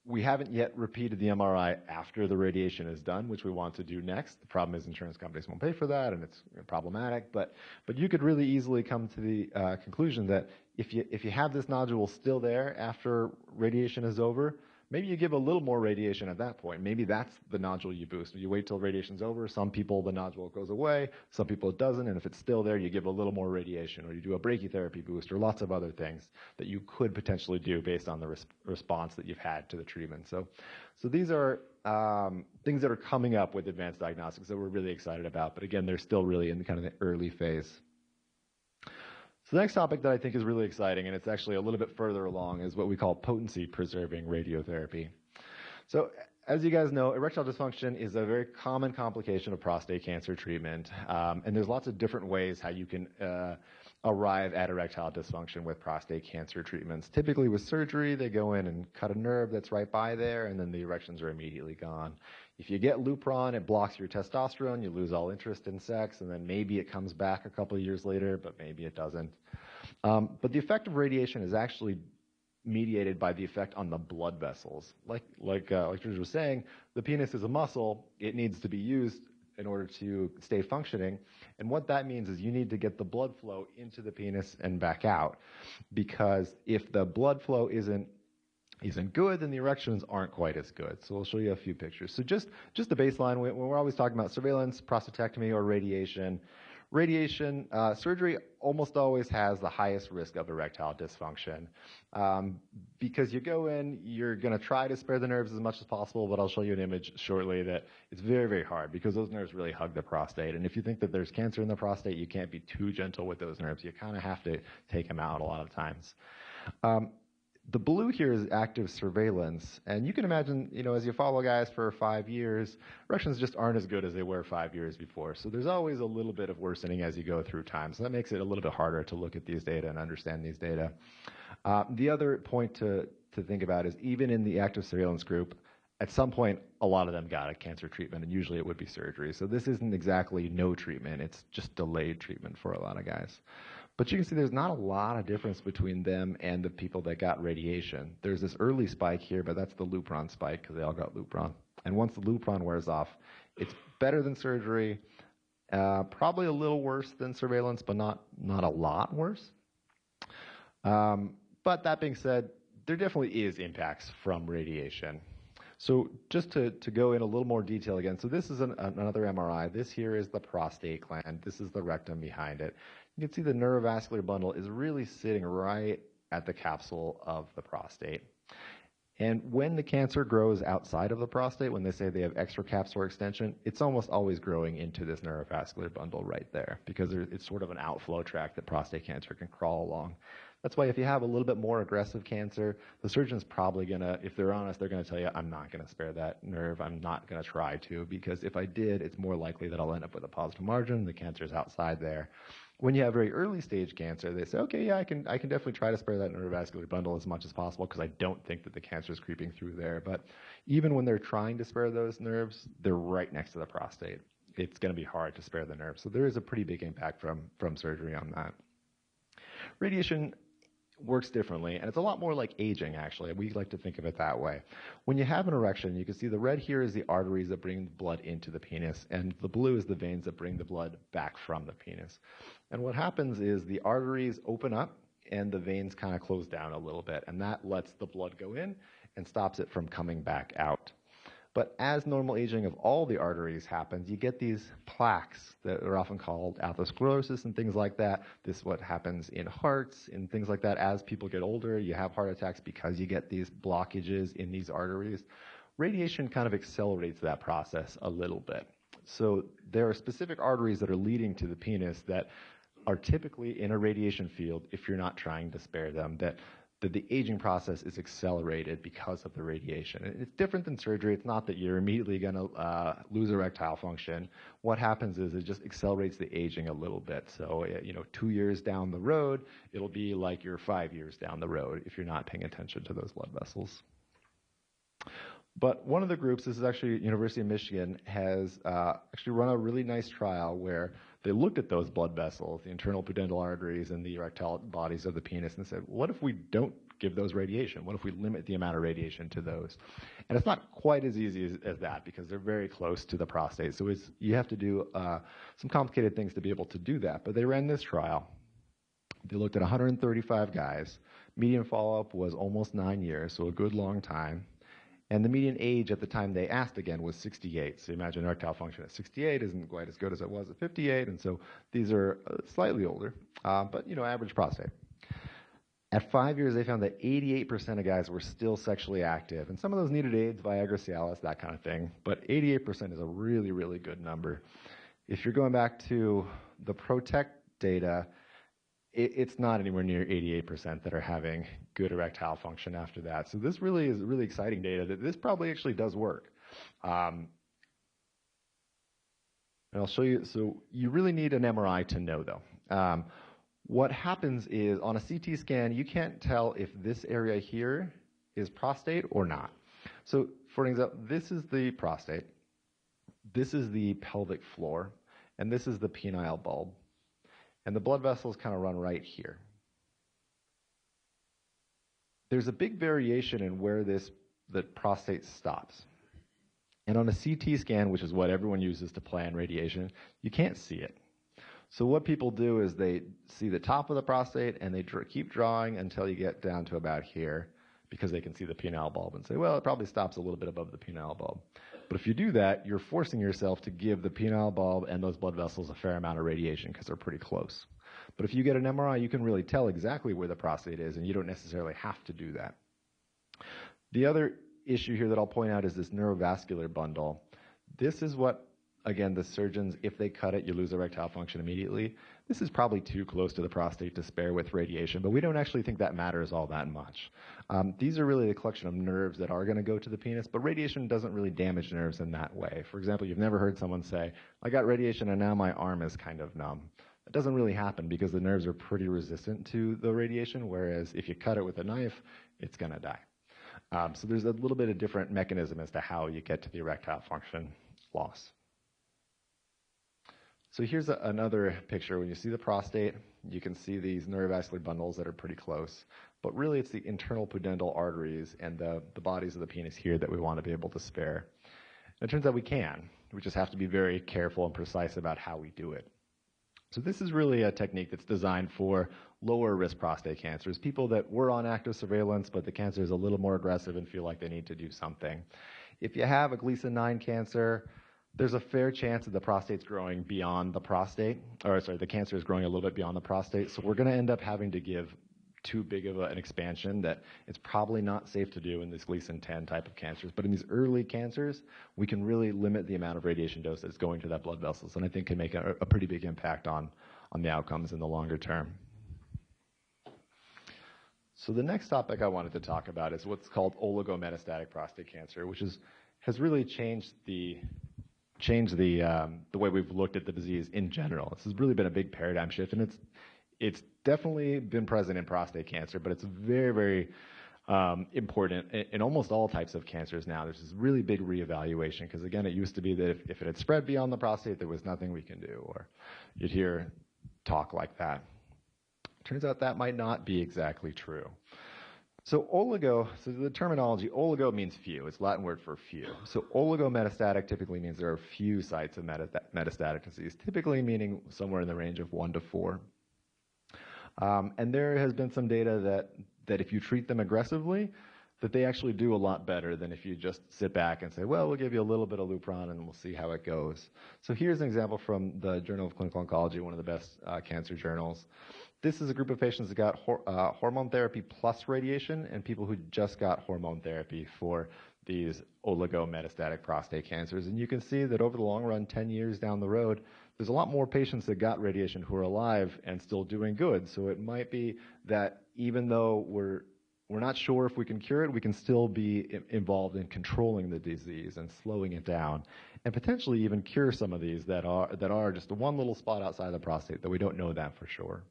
We haven't yet repeated the MRI after the radiation is done, which we want to do next. The problem is insurance companies won't pay for that, and it's problematic. But you could really easily come to the conclusion that if you have this nodule still there after radiation is over, maybe you give a little more radiation at that point. Maybe that's the nodule you boost. You wait till radiation's over. Some people, the nodule goes away. Some people, it doesn't. And if it's still there, you give a little more radiation, or you do a brachytherapy boost, or lots of other things that you could potentially do based on the response that you've had to the treatment. So these are things that are coming up with advanced diagnostics that we're really excited about. But again, they're still really in kind of the early phase. So the next topic that I think is really exciting, and it's actually a little bit further along, is what we call potency-preserving radiotherapy. So as you guys know, erectile dysfunction is a very common complication of prostate cancer treatment, and there's lots of different ways how you can arrive at erectile dysfunction with prostate cancer treatments. Typically with surgery, they go in and cut a nerve that's right by there, and then the erections are immediately gone. If you get Lupron, it blocks your testosterone, you lose all interest in sex, and then maybe it comes back a couple of years later, but maybe it doesn't. But the effect of radiation is actually mediated by the effect on the blood vessels. Like George was saying, the penis is a muscle. It needs to be used in order to stay functioning. And what that means is you need to get the blood flow into the penis and back out. Because if the blood flow isn't good, then the erections aren't quite as good. So we'll show you a few pictures. So just the baseline, when we're always talking about surveillance, prostatectomy, or radiation, surgery almost always has the highest risk of erectile dysfunction. Because you go in, you're going to try to spare the nerves as much as possible, but I'll show you an image shortly that it's very, very hard because those nerves really hug the prostate. And if you think that there's cancer in the prostate, you can't be too gentle with those nerves. You kind of have to take them out a lot of times. The blue here is active surveillance, and you can imagine, as you follow guys for 5 years, erections just aren't as good as they were 5 years before. So there's always a little bit of worsening as you go through time. So that makes it a little bit harder to look at these data and understand these data. The other point to think about is even in the active surveillance group, at some point, a lot of them got a cancer treatment, and usually it would be surgery. So this isn't exactly no treatment. It's just delayed treatment for a lot of guys. But you can see there's not a lot of difference between them and the people that got radiation. There's this early spike here, but that's the Lupron spike because they all got Lupron. And once the Lupron wears off, it's better than surgery, probably a little worse than surveillance, but not a lot worse. But that being said, there definitely is impacts from radiation. So just to go in a little more detail again, so this is another MRI. This here is the prostate gland. This is the rectum behind it. You can see the neurovascular bundle is really sitting right at the capsule of the prostate. And when the cancer grows outside of the prostate, when they say they have extracapsular extension, it's almost always growing into this neurovascular bundle right there because it's sort of an outflow tract that prostate cancer can crawl along. That's why if you have a little bit more aggressive cancer, the surgeon's probably going to, if they're honest, they're going to tell you, I'm not going to spare that nerve. I'm not going to try to, because if I did, it's more likely that I'll end up with a positive margin. The cancer's outside there. When you have very early stage cancer, they say, okay, yeah, I can definitely try to spare that neurovascular bundle as much as possible because I don't think that the cancer is creeping through there. But even when they're trying to spare those nerves, they're right next to the prostate. It's going to be hard to spare the nerves. So there is a pretty big impact from surgery on that. Radiation works differently, and it's a lot more like aging, actually. We like to think of it that way. When you have an erection, you can see the red here is the arteries that bring the blood into the penis, and the blue is the veins that bring the blood back from the penis. And what happens is the arteries open up, and the veins kind of close down a little bit, and that lets the blood go in and stops it from coming back out. But as normal aging of all the arteries happens, you get these plaques that are often called atherosclerosis and things like that. This is what happens in hearts and things like that. As people get older, you have heart attacks because you get these blockages in these arteries. Radiation kind of accelerates that process a little bit. So there are specific arteries that are leading to the penis that are typically in a radiation field if you're not trying to spare them, that the aging process is accelerated because of the radiation. It's different than surgery. It's not that you're immediately going to lose erectile function. What happens is it just accelerates the aging a little bit. So, 2 years down the road, it'll be like you're 5 years down the road if you're not paying attention to those blood vessels. But one of the groups, this is actually University of Michigan, has actually run a really nice trial where they looked at those blood vessels, the internal pudendal arteries and the erectile bodies of the penis, and said, what if we don't give those radiation? What if we limit the amount of radiation to those? And it's not quite as easy as that because they're very close to the prostate. So you have to do some complicated things to be able to do that. But they ran this trial. They looked at 135 guys. Median follow-up was almost 9 years, so a good long time. And the median age at the time they asked again was 68. So imagine erectile function at 68 isn't quite as good as it was at 58. And so these are slightly older, but average prostate. At 5 years, they found that 88% of guys were still sexually active. And some of those needed AIDS, Viagra, Cialis, that kind of thing. But 88% is a really, really good number. If you're going back to the Protect data, it's not anywhere near 88% that are having good erectile function after that. So this really is really exciting data that this probably actually does work. And I'll show you. So you really need an MRI to know, though. What happens is on a CT scan, you can't tell if this area here is prostate or not. So for example, this is the prostate. This is the pelvic floor. And this is the penile bulb. And the blood vessels kind of run right here. There's a big variation in where the prostate stops. And on a CT scan, which is what everyone uses to plan radiation, you can't see it. So what people do is they see the top of the prostate and they keep drawing until you get down to about here because they can see the penile bulb and say, well, it probably stops a little bit above the penile bulb. But if you do that, you're forcing yourself to give the penile bulb and those blood vessels a fair amount of radiation because they're pretty close. But if you get an MRI, you can really tell exactly where the prostate is, and you don't necessarily have to do that. The other issue here that I'll point out is this neurovascular bundle. This is what, again, the surgeons, if they cut it, you lose erectile function immediately. This is probably too close to the prostate to spare with radiation, but we don't actually think that matters all that much. These are really a collection of nerves that are going to go to the penis, but radiation doesn't really damage nerves in that way. For example, you've never heard someone say, I got radiation and now my arm is kind of numb. It doesn't really happen because the nerves are pretty resistant to the radiation, whereas if you cut it with a knife, it's going to die. So there's a little bit of different mechanism as to how you get to the erectile function loss. So here's another picture. When you see the prostate, you can see these neurovascular bundles that are pretty close. But really, it's the internal pudendal arteries and the bodies of the penis here that we want to be able to spare. And it turns out we can. We just have to be very careful and precise about how we do it. So this is really a technique that's designed for lower risk prostate cancers, people that were on active surveillance, but the cancer is a little more aggressive and feel like they need to do something. if you have a Gleason 9 cancer, there's a fair chance that the prostate's growing beyond the prostate, or sorry, the cancer is growing a little bit beyond the prostate. So we're going to end up having to give too big of an expansion that it's probably not safe to do in this Gleason 10 type of cancers. But in these early cancers, we can really limit the amount of radiation dose that's going to that blood vessels, and I think can make a pretty big impact on the outcomes in the longer term. So the next topic I wanted to talk about is what's called oligometastatic prostate cancer, which has really changed the way we've looked at the disease in general. This has really been a big paradigm shift, and it's definitely been present in prostate cancer, but it's very, very important in almost all types of cancers now. There's this really big reevaluation because, again, it used to be that if it had spread beyond the prostate, there was nothing we can do, or you'd hear talk like that. Turns out that might not be exactly true. So the terminology, oligo means few. It's Latin word for few. So oligometastatic typically means there are few sites of metastatic disease, typically meaning somewhere in the range of 1 to 4. And there has been some data that if you treat them aggressively, that they actually do a lot better than if you just sit back and say, well, we'll give you a little bit of Lupron and we'll see how it goes. So here's an example from the Journal of Clinical Oncology, one of the best cancer journals. This is a group of patients that got hormone therapy plus radiation and people who just got hormone therapy for these oligometastatic prostate cancers. And you can see that over the long run, 10 years down the road, there's a lot more patients that got radiation who are alive and still doing good. So it might be that even though we're not sure if we can cure it, we can still be involved in controlling the disease and slowing it down, and potentially even cure some of these that are just one little spot outside the prostate that we don't know that for sure.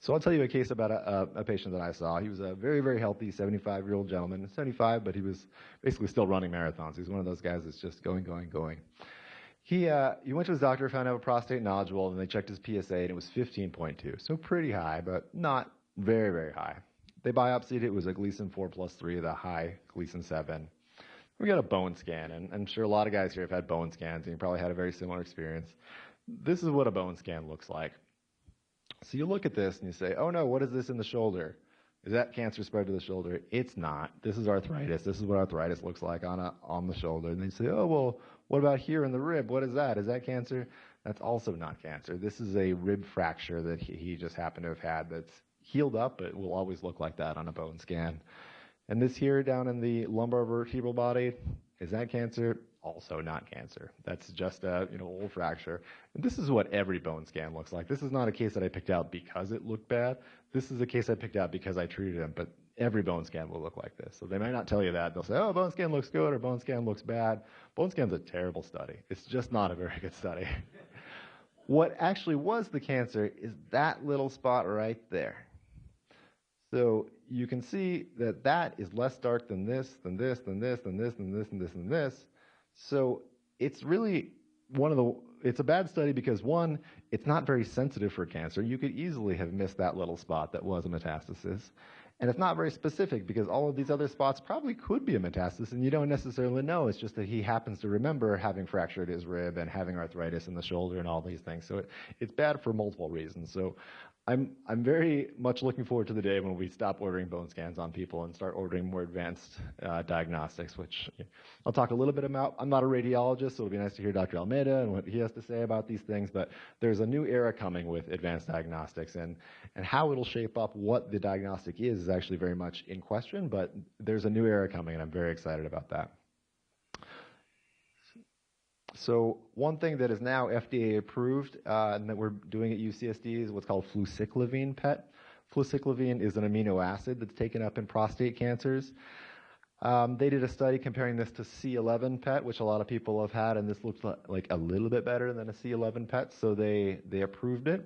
So I'll tell you a case about a patient that I saw. He was a very, very healthy 75-year-old gentleman, 75, but he was basically still running marathons. He's one of those guys that's just going. He went to his doctor, found out a prostate nodule, and they checked his PSA, and it was 15.2. So pretty high, but not very, very high. They biopsied it. It was a Gleason 4+3, the high Gleason 7. We got a bone scan, and I'm sure a lot of guys here have had bone scans, and you probably had a very similar experience. This is what a bone scan looks like. So you look at this and you say, oh no, what is this in the shoulder? Is that cancer spread to the shoulder? It's not. This is arthritis. This is what arthritis looks like on the shoulder. And they say, oh, well, what about here in the rib? What is that? Is that cancer? That's also not cancer. This is a rib fracture that he just happened to have had that's healed up, but will always look like that on a bone scan. And this here down in the lumbar vertebral body, is that cancer? Also not cancer. That's just a old fracture. And this is what every bone scan looks like. This is not a case that I picked out because it looked bad. This is a case I picked out because I treated him, but every bone scan will look like this. So they might not tell you that. They'll say, oh, bone scan looks good or bone scan looks bad. Bone scan's a terrible study. It's just not a very good study. What actually was the cancer is that little spot right there. So you can see that that is less dark than this, than this, than this, than this, than this, and this, and this. So it's really it's a bad study because, one, it's not very sensitive for cancer. You could easily have missed that little spot that was a metastasis. And it's not very specific because all of these other spots probably could be a metastasis and you don't necessarily know. It's just that he happens to remember having fractured his rib and having arthritis in the shoulder and all these things. So it's bad for multiple reasons. So I'm very much looking forward to the day when we stop ordering bone scans on people and start ordering more advanced diagnostics, which I'll talk a little bit about. I'm not a radiologist, so it'll be nice to hear Dr. Almeida and what he has to say about these things, but there's a new era coming with advanced diagnostics, and how it'll shape up what the diagnostic is actually very much in question, but there's a new era coming, and I'm very excited about that. So one thing that is now FDA approved and that we're doing at UCSD is what's called fluciclovine PET. Fluciclovine is an amino acid that's taken up in prostate cancers. They did a study comparing this to C11 PET, which a lot of people have had, and this looks like a little bit better than a C11 PET, so they approved it.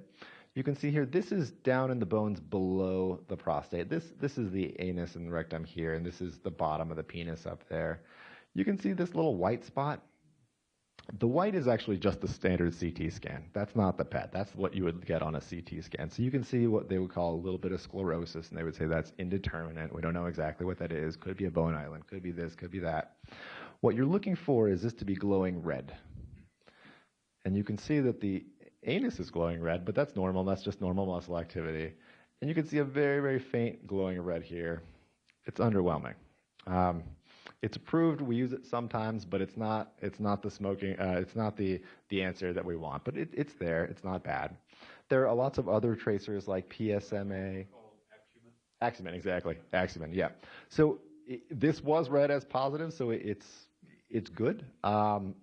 You can see here, this is down in the bones below the prostate. This is the anus and the rectum here, and this is the bottom of the penis up there. You can see this little white spot. The white is actually just the standard CT scan. That's not the PET. That's what you would get on a CT scan. So you can see what they would call a little bit of sclerosis, and they would say that's indeterminate. We don't know exactly what that is. Could be a bone island. Could be this. Could be that. What you're looking for is this to be glowing red. And you can see that the anus is glowing red, but that's normal. That's just normal muscle activity. And you can see a very, very faint glowing red here. It's underwhelming. It's approved. We use it sometimes, but it's not the smoking. It's not the answer that we want. But it's there. It's not bad. There are lots of other tracers like PSMA. Acumen, exactly. Acumen, yeah. So this was read as positive, so it's good.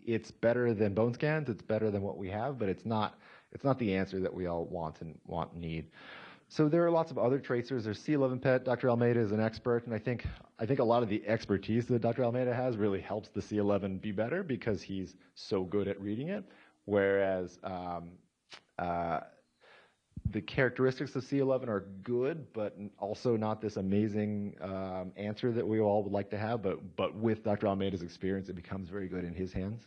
It's better than bone scans. It's better than what we have, but it's not the answer that we all want and need. So there are lots of other tracers. There's C11 PET. Dr. Almeida is an expert, and I think a lot of the expertise that Dr. Almeida has really helps the C11 be better because he's so good at reading it. Whereas the characteristics of C11 are good, but also not this amazing answer that we all would like to have. But with Dr. Almeida's experience, it becomes very good in his hands.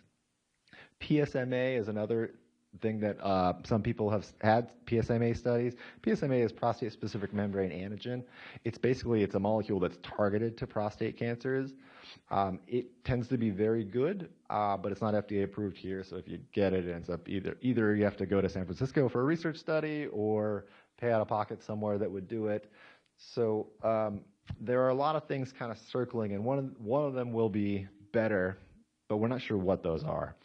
PSMA is another thing that some people have had PSMA studies. PSMA is prostate-specific membrane antigen. It's a molecule that's targeted to prostate cancers. It tends to be very good, but it's not FDA approved here. So if you get it, it ends up either you have to go to San Francisco for a research study or pay out of pocket somewhere that would do it. So there are a lot of things kind of circling, and one of them will be better, but we're not sure what those are.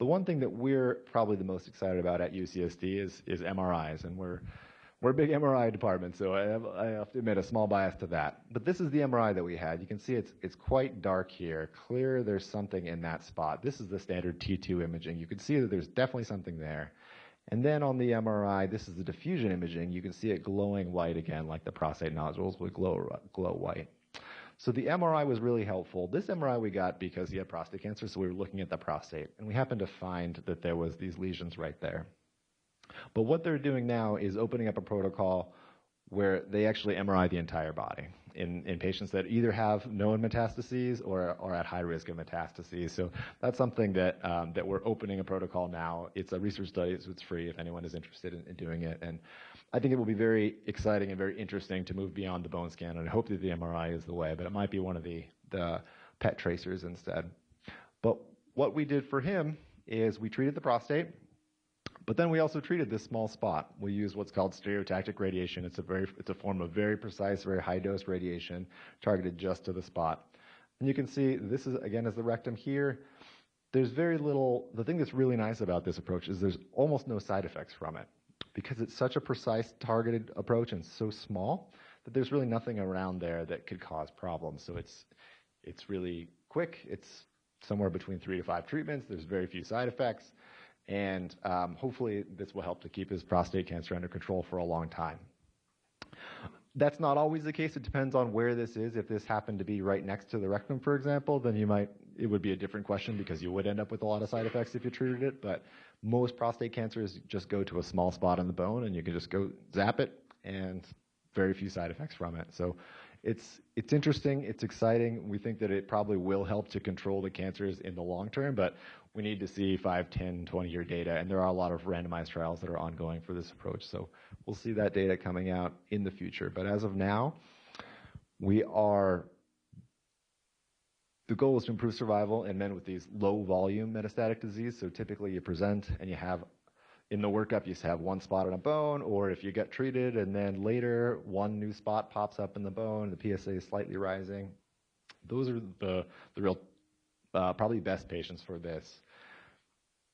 The one thing that we're probably the most excited about at UCSD is MRIs, and we're a big MRI department, so I have to admit a small bias to that. But this is the MRI that we had. You can see it's quite dark here. Clear there's something in that spot. This is the standard T2 imaging. You can see that there's definitely something there. And then on the MRI, this is the diffusion imaging. You can see it glowing white again, like the prostate nodules would glow white. So the MRI was really helpful. This MRI we got because he had prostate cancer, so we were looking at the prostate. And we happened to find that there was these lesions right there. But what they're doing now is opening up a protocol where they actually MRI the entire body in patients that either have known metastases or are at high risk of metastases. So that's something that we're opening a protocol now. It's a research study, so it's free if anyone is interested in doing it. And I think it will be very exciting and very interesting to move beyond the bone scan, and I hope that the MRI is the way, but it might be one of the PET tracers instead. But what we did for him is we treated the prostate, but then we also treated this small spot. We used what's called stereotactic radiation. It's a form of very precise, very high dose radiation targeted just to the spot. And you can see this is again is the rectum here. There's very little. The thing that's really nice about this approach is there's almost no side effects from it, because it's such a precise targeted approach and so small that there's really nothing around there that could cause problems. So it's really quick. It's somewhere between 3 to 5 treatments. There's very few side effects. And hopefully this will help to keep his prostate cancer under control for a long time. That's not always the case. It depends on where this is. If this happened to be right next to the rectum, for example, then it would be a different question because you would end up with a lot of side effects if you treated it. But most prostate cancers just go to a small spot on the bone and you can just go zap it and very few side effects from it. So it's interesting, it's exciting. We think that it probably will help to control the cancers in the long term, but we need to see 5, 10, 20-year data, and there are a lot of randomized trials that are ongoing for this approach. So we'll see that data coming out in the future. But as of now, the goal is to improve survival in men with these low-volume metastatic disease. So typically you present and you have, in the workup, you have one spot on a bone, or if you get treated and then later one new spot pops up in the bone, the PSA is slightly rising. Those are the real probably best patients for this.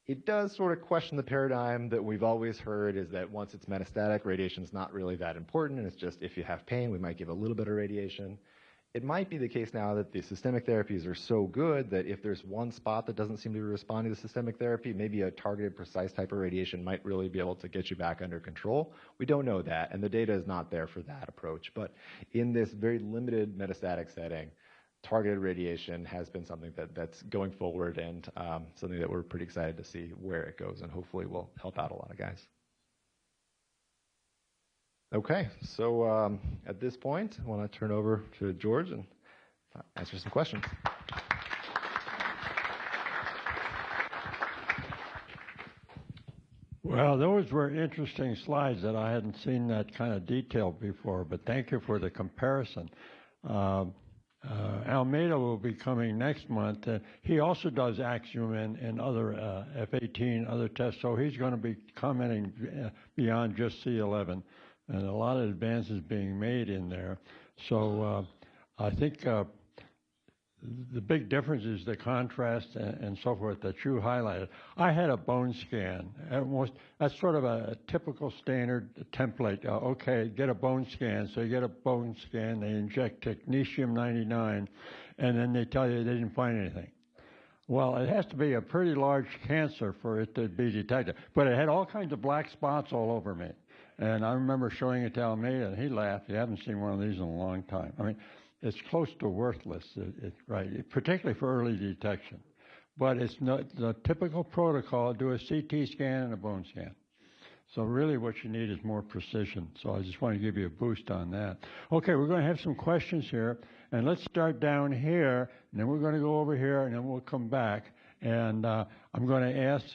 It does sort of question the paradigm that we've always heard, is that once it's metastatic, radiation is not really that important, and it's just if you have pain, we might give a little bit of radiation. It might be the case now that the systemic therapies are so good that if there's one spot that doesn't seem to be responding to systemic therapy, maybe a targeted, precise type of radiation might really be able to get you back under control. We don't know that, and the data is not there for that approach. But in this very limited metastatic setting, targeted radiation has been something that's going forward, and something that we're pretty excited to see where it goes, and hopefully will help out a lot of guys. Okay, so at this point, I want to turn over to George and answer some questions. Well, those were interesting slides that I hadn't seen that kind of detail before, but thank you for the comparison. Almeida will be coming next month. He also does Acumen and other F18, other tests, so he's going to be commenting beyond just C11. And a lot of advances being made in there. So I think the big difference is the contrast and so forth that you highlighted. I had a bone scan. That's sort of a typical standard template. Okay, get a bone scan. So you get a bone scan, they inject technetium-99, and then they tell you they didn't find anything. Well, it has to be a pretty large cancer for it to be detected. But it had all kinds of black spots all over me. And I remember showing it to Almeida, and he laughed. You haven't seen one of these in a long time. I mean, it's close to worthless, right, particularly for early detection. But it's not the typical protocol, do a CT scan and a bone scan. So really what you need is more precision. So I just want to give you a boost on that. Okay, we're going to have some questions here. And let's start down here, and then we're going to go over here, and then we'll come back. And I'm going to ask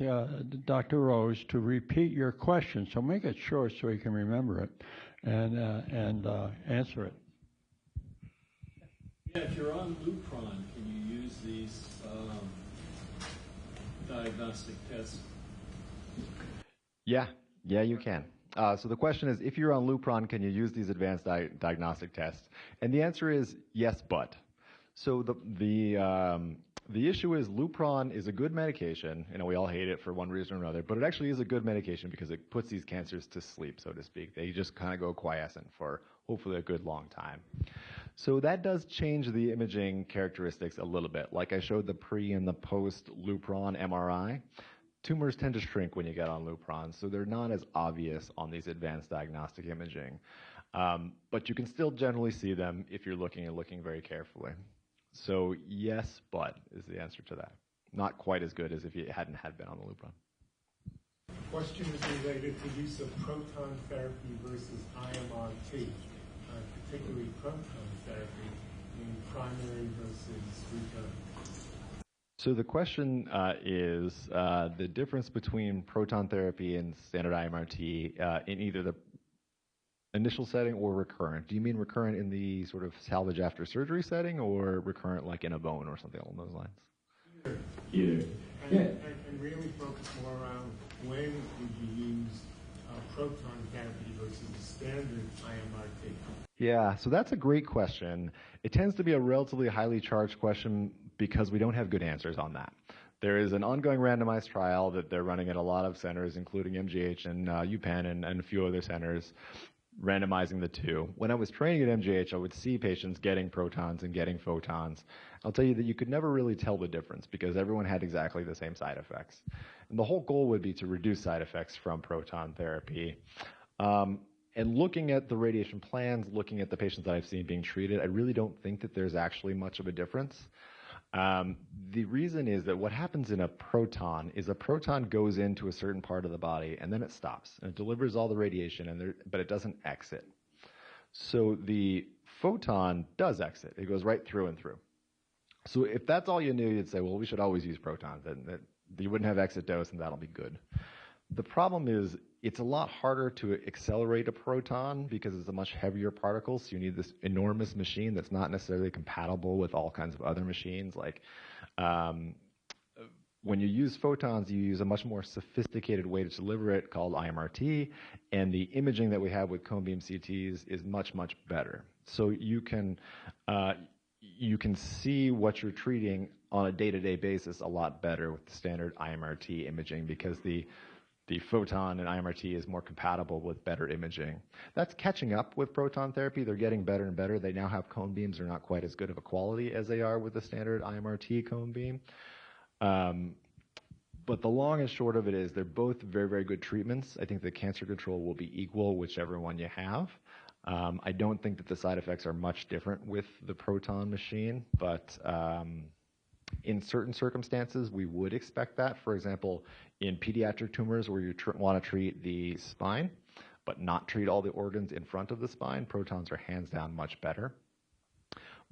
Dr. Rose to repeat your question. So make it short so he can remember it and answer it. Yeah, if you're on Lupron, can you use these diagnostic tests? Yeah, you can. So the question is, if you're on Lupron, can you use these advanced diagnostic tests? And the answer is yes, but. So the issue is Lupron is a good medication. You know, we all hate it for one reason or another, but it actually is a good medication because it puts these cancers to sleep, so to speak. They just kind of go quiescent for hopefully a good long time. So that does change the imaging characteristics a little bit. Like I showed the pre and the post Lupron MRI. Tumors tend to shrink when you get on Lupron, so they're not as obvious on these advanced diagnostic imaging. But you can still generally see them if you're looking very carefully. So yes, but is the answer to that. Not quite as good as if you hadn't been on the Lupron. Question is related to use of proton therapy versus IMRT, particularly proton therapy in primary versus recurrent. So the question is the difference between proton therapy and standard IMRT in either the initial setting or recurrent. Do you mean recurrent in the sort of salvage after surgery setting, or recurrent like in a bone or something along those lines? Either. And really focus more around when would you use proton therapy versus standard IMRT? Yeah, so that's a great question. It tends to be a relatively highly charged question because we don't have good answers on that. There is an ongoing randomized trial that they're running at a lot of centers, including MGH and UPenn and a few other centers, randomizing the two. When I was training at MGH, I would see patients getting protons and getting photons. I'll tell you that you could never really tell the difference because everyone had exactly the same side effects. And the whole goal would be to reduce side effects from proton therapy. And looking at the radiation plans, looking at the patients that I've seen being treated, I really don't think that there's actually much of a difference. The reason is that what happens in a proton is a proton goes into a certain part of the body and then it stops and it delivers all the radiation, but it doesn't exit. So the photon does exit. It goes right through and through. So if that's all you knew, you'd say, well, we should always use protons. And you wouldn't have exit dose and that'll be good. The problem is it's a lot harder to accelerate a proton because it's a much heavier particle, so you need this enormous machine that's not necessarily compatible with all kinds of other machines. Like when you use photons, you use a much more sophisticated way to deliver it called IMRT, and the imaging that we have with cone beam CTs is much, much better. So you can see what you're treating on a day-to-day basis a lot better with the standard IMRT imaging because the photon and IMRT is more compatible with better imaging. That's catching up with proton therapy. They're getting better and better. They now have cone beams. They're not quite as good of a quality as they are with the standard IMRT cone beam. But the long and short of it is they're both very, very good treatments. I think the cancer control will be equal whichever one you have. I don't think that the side effects are much different with the proton machine, but in certain circumstances, we would expect that. For example, in pediatric tumors where you want to treat the spine, but not treat all the organs in front of the spine, protons are hands down much better.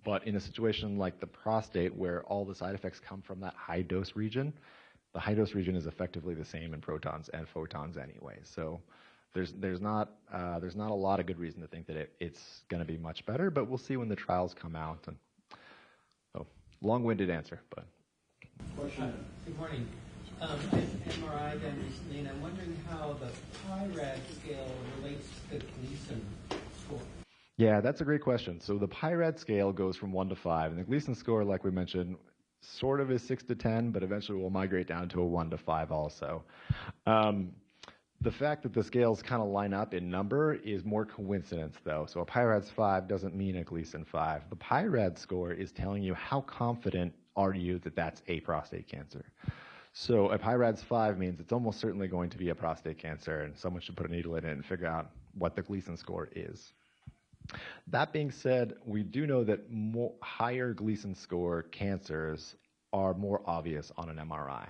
But in a situation like the prostate where all the side effects come from that high dose region, the high dose region is effectively the same in protons and photons anyway. So there's not a lot of good reason to think that it's going to be much better, but we'll see when the trials come out. And so long-winded answer, but. Good morning. I had an MRI done recently, and I'm wondering how the PIRAD scale relates to the Gleason score. Yeah, that's a great question. So the PIRAD scale goes from 1 to 5, and the Gleason score, like we mentioned, sort of is 6 to 10, but eventually will migrate down to a 1 to 5 also. The fact that the scales kind of line up in number is more coincidence, though. So a PIRADS 5 doesn't mean a Gleason 5. The PIRAD score is telling you how confident are you that that's a prostate cancer. So a PIRADS 5 means it's almost certainly going to be a prostate cancer, and someone should put a needle in it and figure out what the Gleason score is. That being said, we do know that higher Gleason score cancers are more obvious on an MRI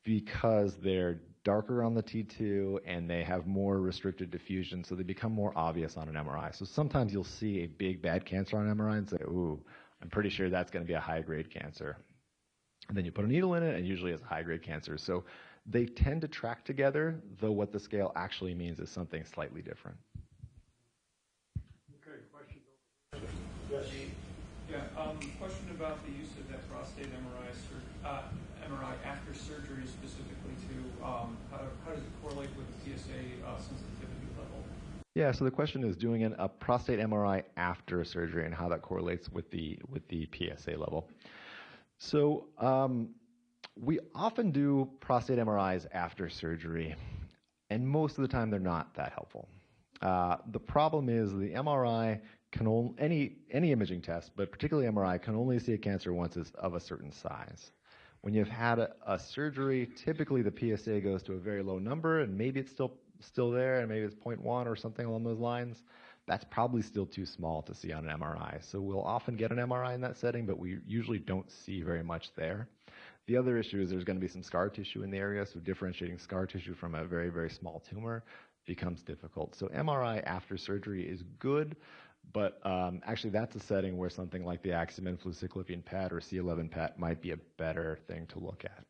because they're darker on the T2 and they have more restricted diffusion, so they become more obvious on an MRI. So sometimes you'll see a big bad cancer on an MRI and say, ooh, I'm pretty sure that's going to be a high-grade cancer. And then you put a needle in it, and usually it's a high-grade cancer. So they tend to track together, though what the scale actually means is something slightly different. Okay, questions? Yes. Yeah, question about the use of that prostate MRI after surgery specifically to how does it correlate with the PSA sensitivity level? Yeah, so the question is doing a prostate MRI after surgery and how that correlates with the PSA level. So we often do prostate MRIs after surgery, and most of the time they're not that helpful. The problem is the MRI can only, any imaging test, but particularly MRI, can only see a cancer once it's of a certain size. When you've had a surgery, typically the PSA goes to a very low number, and maybe it's still there, and maybe it's 0.1 or something along those lines. That's probably still too small to see on an MRI. So we'll often get an MRI in that setting, but we usually don't see very much there. The other issue is there's going to be some scar tissue in the area, so differentiating scar tissue from a very, very small tumor becomes difficult. So MRI after surgery is good, but actually that's a setting where something like the Axiom flucyclovine PET or C11 PET might be a better thing to look at,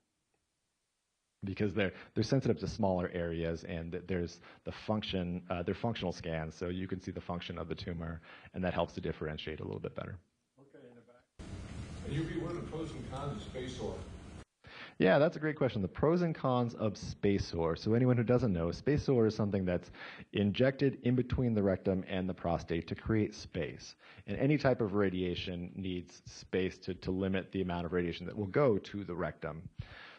because they're sensitive to smaller areas, and there's the function, they're functional scans, so you can see the function of the tumor, and that helps to differentiate a little bit better. Okay, in the back. Can you be one of the pros and cons of SpaceOAR? Yeah, that's a great question. The pros and cons of SpaceOAR. So anyone who doesn't know, SpaceOAR is something that's injected in between the rectum and the prostate to create space. And any type of radiation needs space to limit the amount of radiation that will go to the rectum.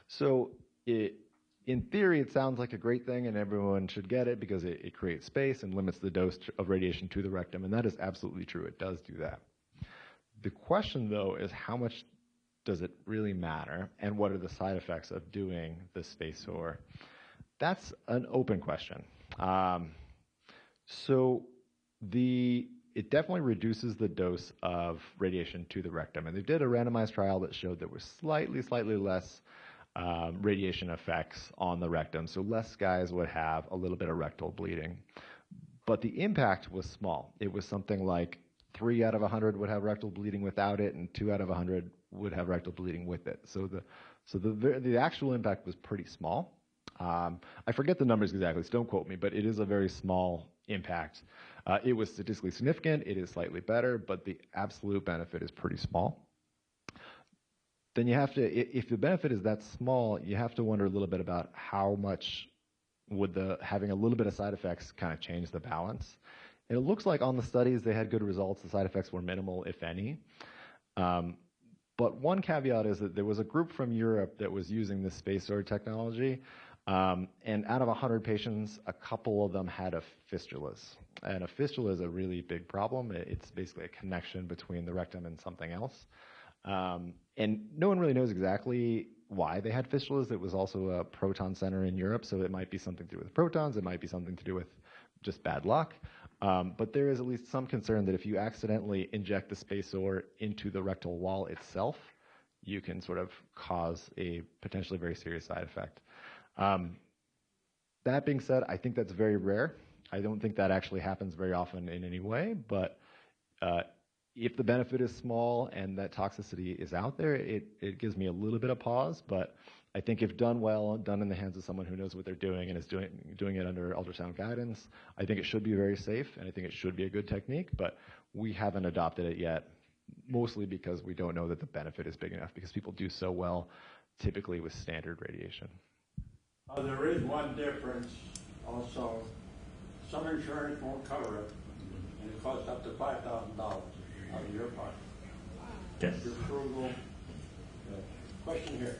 So in theory, it sounds like a great thing, and everyone should get it because it creates space and limits the dose of radiation to the rectum, and that is absolutely true. It does do that. The question, though, is how much does it really matter, and what are the side effects of doing the SpaceOAR? That's an open question. It definitely reduces the dose of radiation to the rectum, and they did a randomized trial that showed there was slightly less radiation effects on the rectum, so less guys would have a little bit of rectal bleeding. But the impact was small. It was something like 3 out of 100 would have rectal bleeding without it, and 2 out of 100 would have rectal bleeding with it. So the actual impact was pretty small. I forget the numbers exactly, so don't quote me, but it is a very small impact. It was statistically significant. It is slightly better, but the absolute benefit is pretty small. Then you have to, if the benefit is that small, you have to wonder a little bit about how much would having a little bit of side effects kind of change the balance. And it looks like on the studies they had good results. The side effects were minimal, if any. But one caveat is that there was a group from Europe that was using this SpaceOAR technology, and out of 100 patients, a couple of them had fistulas. And a fistula is a really big problem. It's basically a connection between the rectum and something else. And no one really knows exactly why they had fistulas. It was also a proton center in Europe, so it might be something to do with protons. It might be something to do with just bad luck. But there is at least some concern that if you accidentally inject the SpaceOAR into the rectal wall itself, you can sort of cause a potentially very serious side effect. That being said, I think that's very rare. I don't think that actually happens very often in any way, but if the benefit is small and that toxicity is out there, it gives me a little bit of pause, but I think if done well, done in the hands of someone who knows what they're doing and is doing it under ultrasound guidance, I think it should be very safe, and I think it should be a good technique, but we haven't adopted it yet, mostly because we don't know that the benefit is big enough, because people do so well typically with standard radiation. There is one difference also. Some insurance won't cover it, and it costs up to $5,000 out of your pocket. Yes. You're frugal. Question here.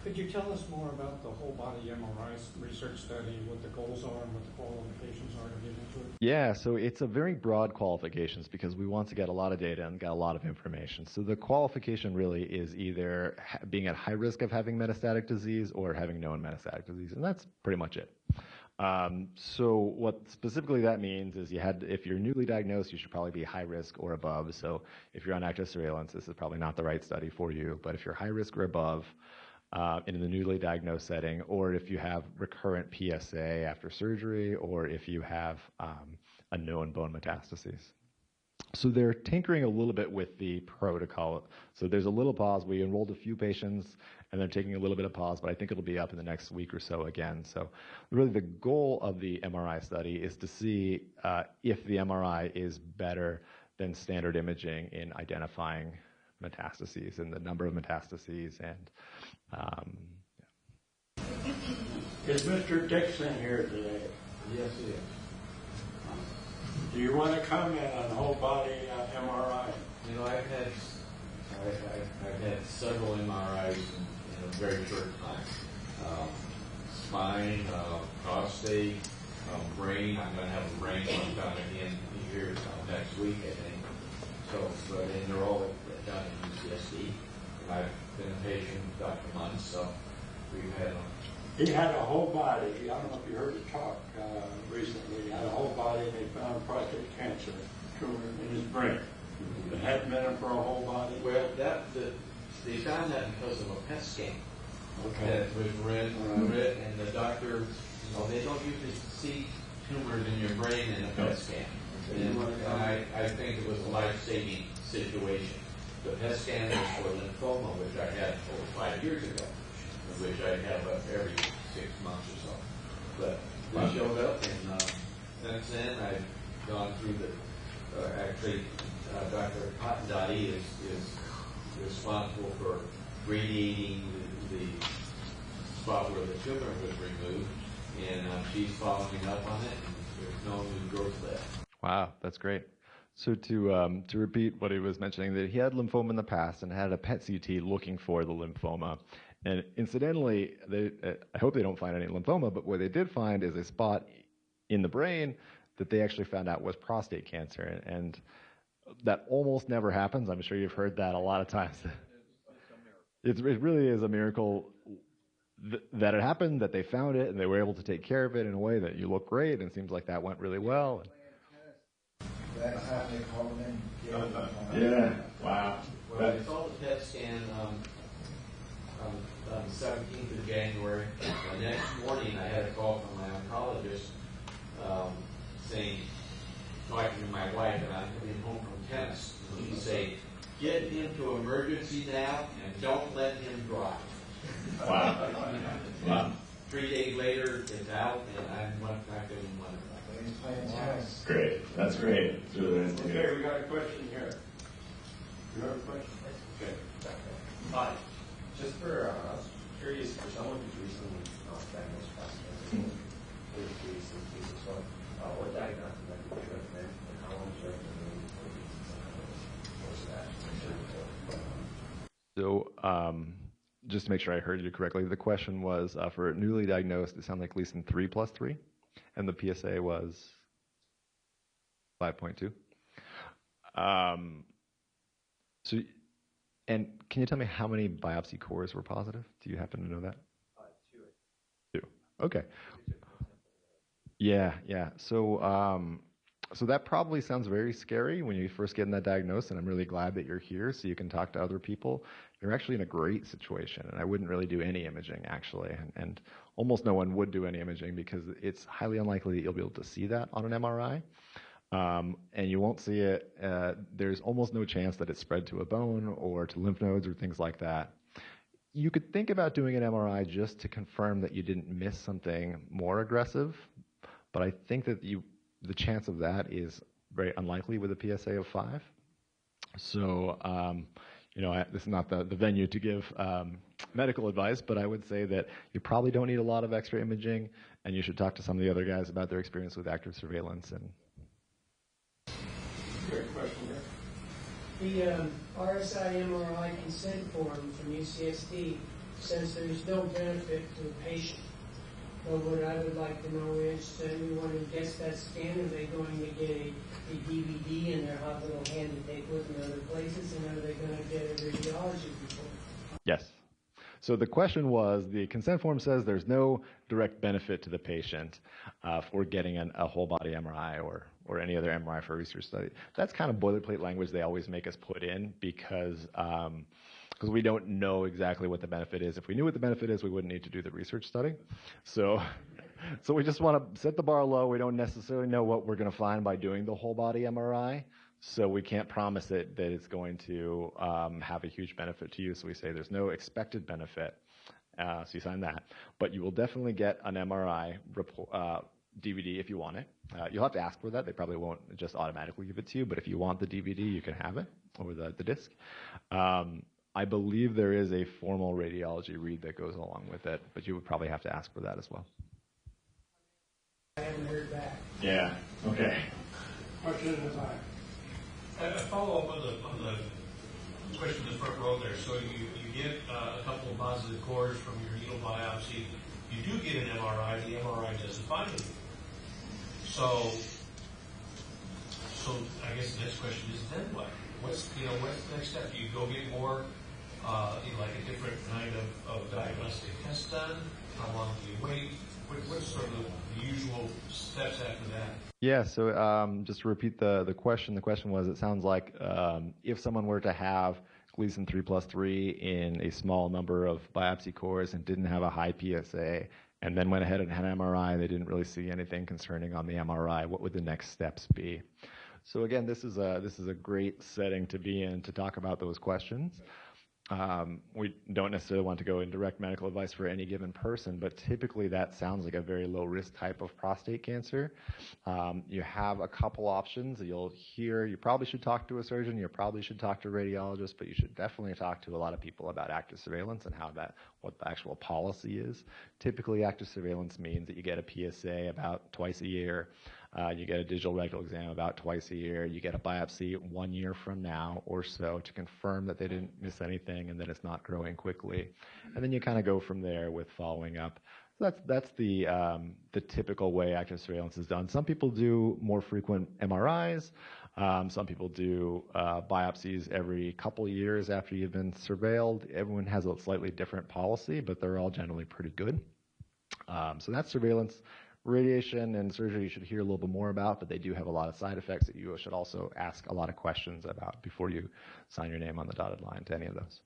Could you tell us more about the whole body MRI research study, what the goals are and what the qualifications are to get into it? Yeah, so it's a very broad qualifications because we want to get a lot of data and get a lot of information. So the qualification really is either being at high risk of having metastatic disease or having known metastatic disease, and that's pretty much it. So what specifically that means is if you're newly diagnosed, you should probably be high risk or above. So if you're on active surveillance, this is probably not the right study for you. But if you're high risk or above in the newly diagnosed setting, or if you have recurrent PSA after surgery, or if you have a known bone metastases. So they're tinkering a little bit with the protocol. So there's a little pause. We enrolled a few patients, and they're taking a little bit of pause, but I think it'll be up in the next week or so again. So really the goal of the MRI study is to see if the MRI is better than standard imaging in identifying metastases and the number of metastases. And Is Mr. Dixon here today? Yes, it is. Do you want to comment on whole body MRI? You know, I've had several MRIs in a very short time. Spine, prostate, brain. I'm going to have a brain one done again here next week, I think. So, and they're all done in UCSD. I've been a patient with Dr. Munn, so we've had them. He had a whole body. I don't know if you heard it talk recently. He had a whole body, and they found prostate cancer tumor in his brain. It hadn't been him for a whole body. Well, they found that because of a PET scan. Okay. That was read, and the doctor, they don't usually see tumors in your brain in a PET scan. And I think it was a life-saving situation. The PET scan was for lymphoma, which I had over 5 years ago, which I have every 6 months or so. But they showed up, and since then I've gone through Dr. Cottondotti is responsible for radiating the spot where the tumor was removed, and she's following up on it, and there's no new growth there. wow, that's great. So to repeat what he was mentioning, that he had lymphoma in the past and had a PET CT looking for the lymphoma. And incidentally, I hope they don't find any lymphoma, but what they did find is a spot in the brain that they actually found out was prostate cancer. And that almost never happens. I'm sure you've heard that a lot of times. It really is a miracle that it happened, that they found it, and they were able to take care of it in a way that you look great, and it seems like that went really well. That's how they call them. Yeah, wow. Well, I saw the PET scan on the 17th of January. The next morning, I had a call from my oncologist saying, talking to my wife, and I'm coming home from tennis. And she'd say, get him to emergency now, and don't let him drive. Wow. Wow. 3 days later, it's out, and I'm not going to wonder. Great. That's great. It's really nice to hear. Okay, we got a question here. You have a question? Okay. Hi. Just for, I was curious for someone who's recently diagnosed prostate cancer, what diagnosis method would you recommend? And how long should I recommend So, just to make sure I heard you correctly, the question was for newly diagnosed, it sounded like Gleason 3+3, and the PSA was 5.2. So, and can you tell me how many biopsy cores were positive? Do you happen to know that? 2. Okay. Yeah. So, so that probably sounds very scary when you first get that diagnosis, and I'm really glad that you're here so you can talk to other people. You're actually in a great situation, and I wouldn't really do any imaging, actually, and almost no one would do any imaging because it's highly unlikely that you'll be able to see that on an MRI, and you won't see it. There's almost no chance that it's spread to a bone or to lymph nodes or things like that. You could think about doing an MRI just to confirm that you didn't miss something more aggressive, but I think that the chance of that is very unlikely with a PSA of 5. So, this is not the venue to give medical advice, but I would say that you probably don't need a lot of extra imaging, and you should talk to some of the other guys about their experience with active surveillance. And The RSI MRI consent form from UCSD says there's no benefit to the patient. But what I would like to know is, anyone who gets that scan, are they going to get a DVD in their hot little hand to take with them other places, and are they going to get a radiology report? Yes. So the question was, the consent form says there's no direct benefit to the patient for getting a whole body MRI or any other MRI for a research study. That's kind of boilerplate language they always make us put in because we don't know exactly what the benefit is. If we knew what the benefit is, we wouldn't need to do the research study. So we just want to set the bar low. We don't necessarily know what we're going to find by doing the whole body MRI. So we can't promise it that it's going to have a huge benefit to you. So we say there's no expected benefit. So you sign that. But you will definitely get an MRI DVD if you want it. You'll have to ask for that. They probably won't just automatically give it to you. But if you want the DVD, you can have it, or the disc. I believe there is a formal radiology read that goes along with it, but you would probably have to ask for that as well. I haven't heard back. Yeah. Okay. Question in the back. A follow-up on the question in the front row there. So you get a couple of positive cores from your needle biopsy. You do get an MRI. The MRI doesn't find anything. So I guess the next question is then what? What's the next step? Do you go get more, like a different kind of diagnostic test done? How long do you wait? What's sort of the usual steps after that? Yeah, so just to repeat the question was, it sounds like if someone were to have Gleason 3+3 in a small number of biopsy cores and didn't have a high PSA, and then went ahead and had an MRI, they didn't really see anything concerning on the MRI, what would the next steps be? So again, this is a great setting to be in to talk about those questions. We don't necessarily want to go in direct medical advice for any given person, but typically that sounds like a very low risk type of prostate cancer. You have a couple options. You'll hear you probably should talk to a surgeon, you probably should talk to a radiologist, but you should definitely talk to a lot of people about active surveillance and what the actual policy is. Typically active surveillance means that you get a PSA about twice a year. You get a digital rectal exam about twice a year. You get a biopsy 1 year from now or so to confirm that they didn't miss anything and that it's not growing quickly. And then you kind of go from there with following up. So that's the typical way active surveillance is done. Some people do more frequent MRIs. Some people do biopsies every couple years after you've been surveilled. Everyone has a slightly different policy, but they're all generally pretty good. So that's surveillance. Radiation and surgery you should hear a little bit more about, but they do have a lot of side effects that you should also ask a lot of questions about before you sign your name on the dotted line to any of those.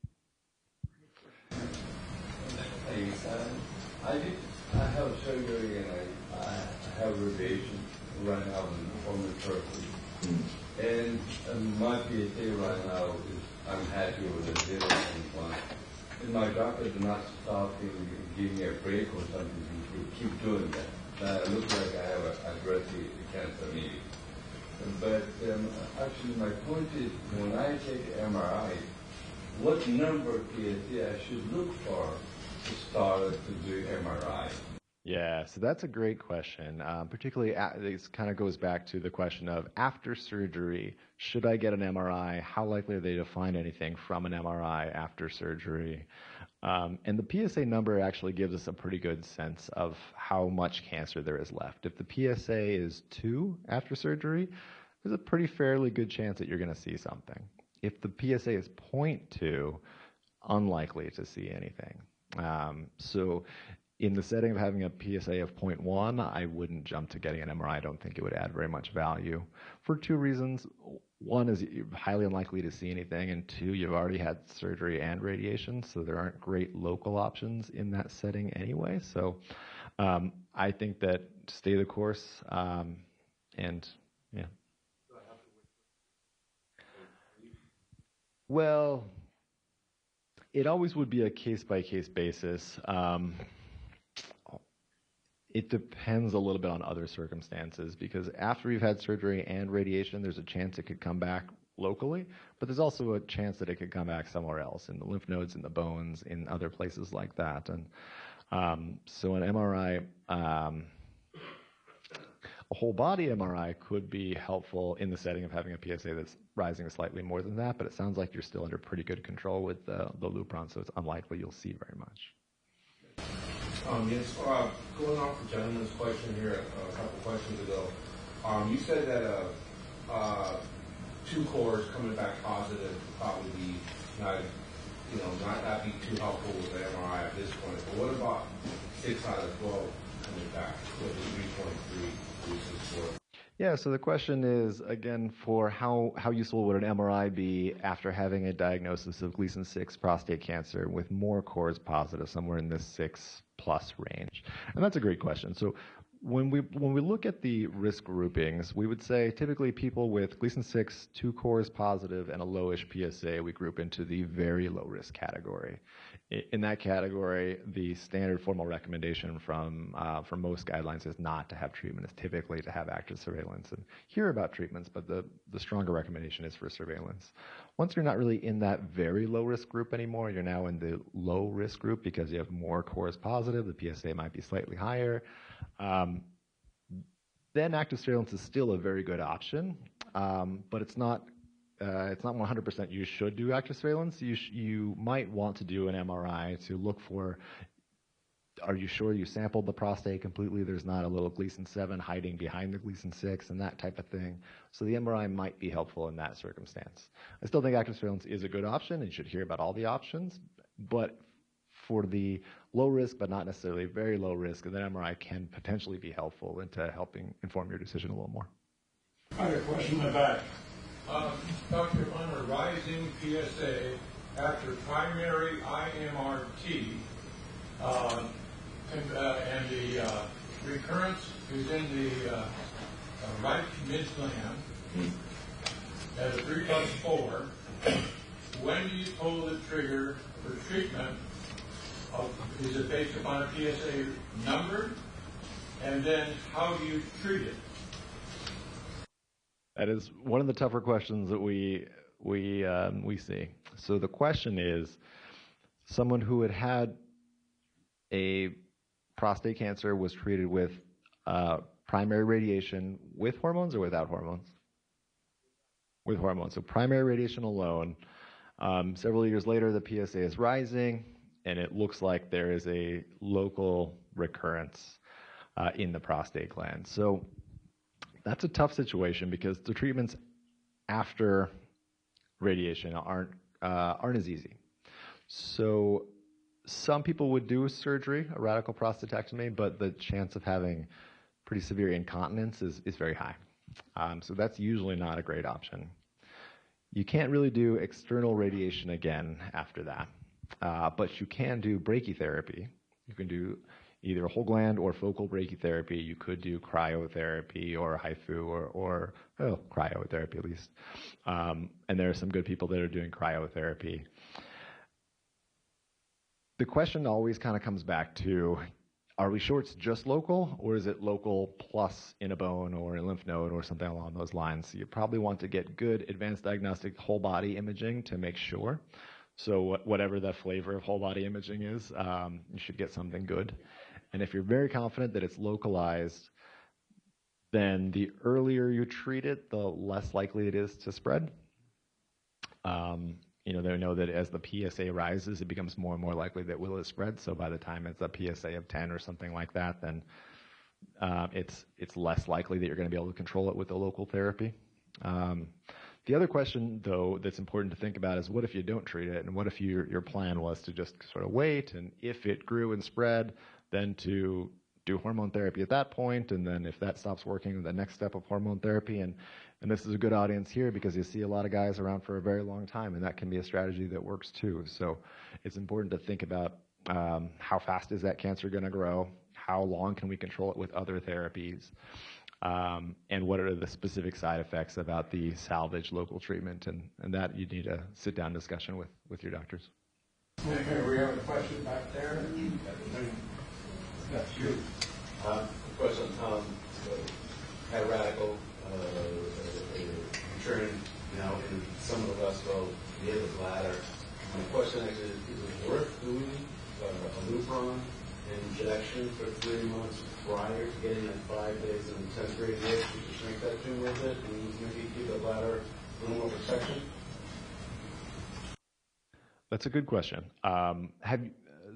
I have surgery and I have radiation right now in former Turkey. And my PSA right now is I'm happy with the 0.1. And my doctor did not stop and give me a break or something to keep doing that. It looks like I have aggressive cancer maybe. But actually my point is when I take MRI, what number of PSA I should look for to start to do MRI? Yeah, so that's a great question. Particularly, this kind of goes back to the question of after surgery, should I get an MRI? How likely are they to find anything from an MRI after surgery? And the PSA number actually gives us a pretty good sense of how much cancer there is left. If the PSA is 2 after surgery, there's a pretty fairly good chance that you're going to see something. If the PSA is 0.2, unlikely to see anything. So in the setting of having a PSA of 0.1, I wouldn't jump to getting an MRI. I don't think it would add very much value for 2 reasons. One is you're highly unlikely to see anything, and 2, you've already had surgery and radiation, so there aren't great local options in that setting anyway. So I think that stay the course, and yeah. Well, it always would be a case-by-case basis. It depends a little bit on other circumstances, because after you've had surgery and radiation, there's a chance it could come back locally, but there's also a chance that it could come back somewhere else, in the lymph nodes, in the bones, in other places like that. And so an MRI, a whole body MRI could be helpful in the setting of having a PSA that's rising slightly more than that, but it sounds like you're still under pretty good control with the Lupron, so it's unlikely you'll see very much. Yes, going off the gentleman's question here a couple questions ago, you said that 2 cores coming back positive would probably be not be too helpful with the MRI at this point. But what about 6 out of 12 coming back with the 3.3 versus 4? Yeah, so the question is, again, for how useful would an MRI be after having a diagnosis of Gleason 6 prostate cancer with more cores positive, somewhere in this 6+ range? And that's a great question. So when we look at the risk groupings, we would say typically people with Gleason 6, 2 cores positive, and a lowish PSA, we group into the very low risk category. In that category, the standard formal recommendation from most guidelines is not to have treatment. It's typically to have active surveillance and hear about treatments, but the stronger recommendation is for surveillance. Once you're not really in that very low risk group anymore, you're now in the low risk group because you have more cores positive. The PSA might be slightly higher. Then active surveillance is still a very good option, but it's not 100% you should do active surveillance. You might want to do an MRI to look for, are you sure you sampled the prostate completely? There's not a little Gleason 7 hiding behind the Gleason 6 and that type of thing. So the MRI might be helpful in that circumstance. I still think active surveillance is a good option, and you should hear about all the options. But for the low risk, but not necessarily very low risk, then MRI can potentially be helpful into helping inform your decision a little more. I had a question in the back. Doctor, on a rising PSA after primary IMRT, and the recurrence is in the right mid-gland at a 3+4, when do you pull the trigger for treatment? Is it based upon a PSA number? And then how do you treat it? That is one of the tougher questions that we see. So the question is, someone who had a prostate cancer was treated with primary radiation with hormones or without hormones? With hormones. So primary radiation alone. Several years later, the PSA is rising, and it looks like there is a local recurrence in the prostate gland. So that's a tough situation because the treatments after radiation aren't as easy. So some people would do surgery, a radical prostatectomy, but the chance of having pretty severe incontinence is very high. So that's usually not a great option. You can't really do external radiation again after that, but you can do brachytherapy. You can do either whole gland or focal brachytherapy. You could do cryotherapy or HIFU or cryotherapy at least. And there are some good people that are doing cryotherapy. The question always kind of comes back to, are we sure it's just local, or is it local plus in a bone or a lymph node or something along those lines? So you probably want to get good advanced diagnostic whole body imaging to make sure. So whatever the flavor of whole body imaging is, you should get something good. And if you're very confident that it's localized, then the earlier you treat it, the less likely it is to spread. They know that as the PSA rises, it becomes more and more likely that will spread. So by the time it's a PSA of 10 or something like that, then it's less likely that you're going to be able to control it with the local therapy. The other question, though, that's important to think about is, what if you don't treat it? And what if your plan was to just sort of wait, and if it grew and spread, then to do hormone therapy at that point, and then if that stops working, the next step of hormone therapy. And this is a good audience here because you see a lot of guys around for a very long time, and that can be a strategy that works too. So it's important to think about how fast is that cancer going to grow, how long can we control it with other therapies, and what are the specific side effects about the salvage local treatment, and that you need a sit-down discussion with your doctors. Okay, we have a question back there. That's you. Question, had a radical return now in some of the vesicle, the other bladder. My question actually is it worth doing a Lupron injection for 3 months prior to getting that 5 days of intense radiation to shrink that tumor a bit and maybe keep the bladder a little more protection? That's a good question.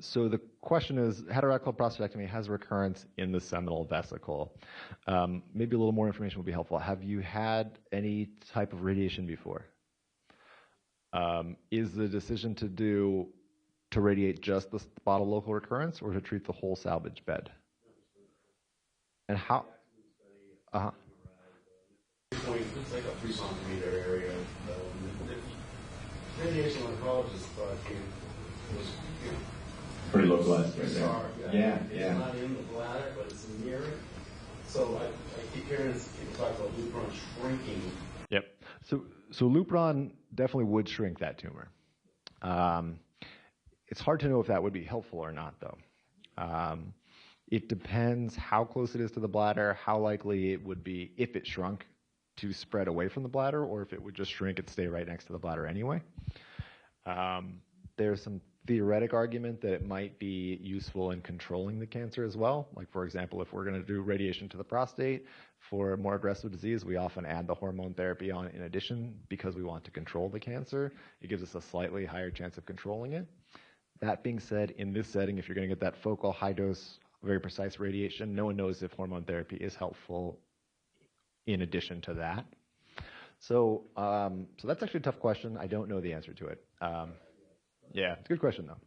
So the question is, heteroradical prostatectomy has recurrence in the seminal vesicle. Maybe a little more information would be helpful. Have you had any type of radiation before? Is the decision to radiate just the spot of local recurrence or to treat the whole salvage bed? And how? It's like a 3 centimeter area. Radiation oncologist thought it was pretty localized right there. Yeah. It's not in the bladder, but it's near it. So I keep hearing people talk about Lupron shrinking. Yep. So Lupron definitely would shrink that tumor. It's hard to know if that would be helpful or not, though. It depends how close it is to the bladder, how likely it would be, if it shrunk, to spread away from the bladder, or if it would just shrink and stay right next to the bladder anyway. There's some theoretic argument that it might be useful in controlling the cancer as well. Like, for example, if we're going to do radiation to the prostate for more aggressive disease, we often add the hormone therapy on in addition because we want to control the cancer. It gives us a slightly higher chance of controlling it. That being said, in this setting, if you're going to get that focal, high-dose, very precise radiation, no one knows if hormone therapy is helpful in addition to that. So that's actually a tough question. I don't know the answer to it. Yeah, it's a good question, though.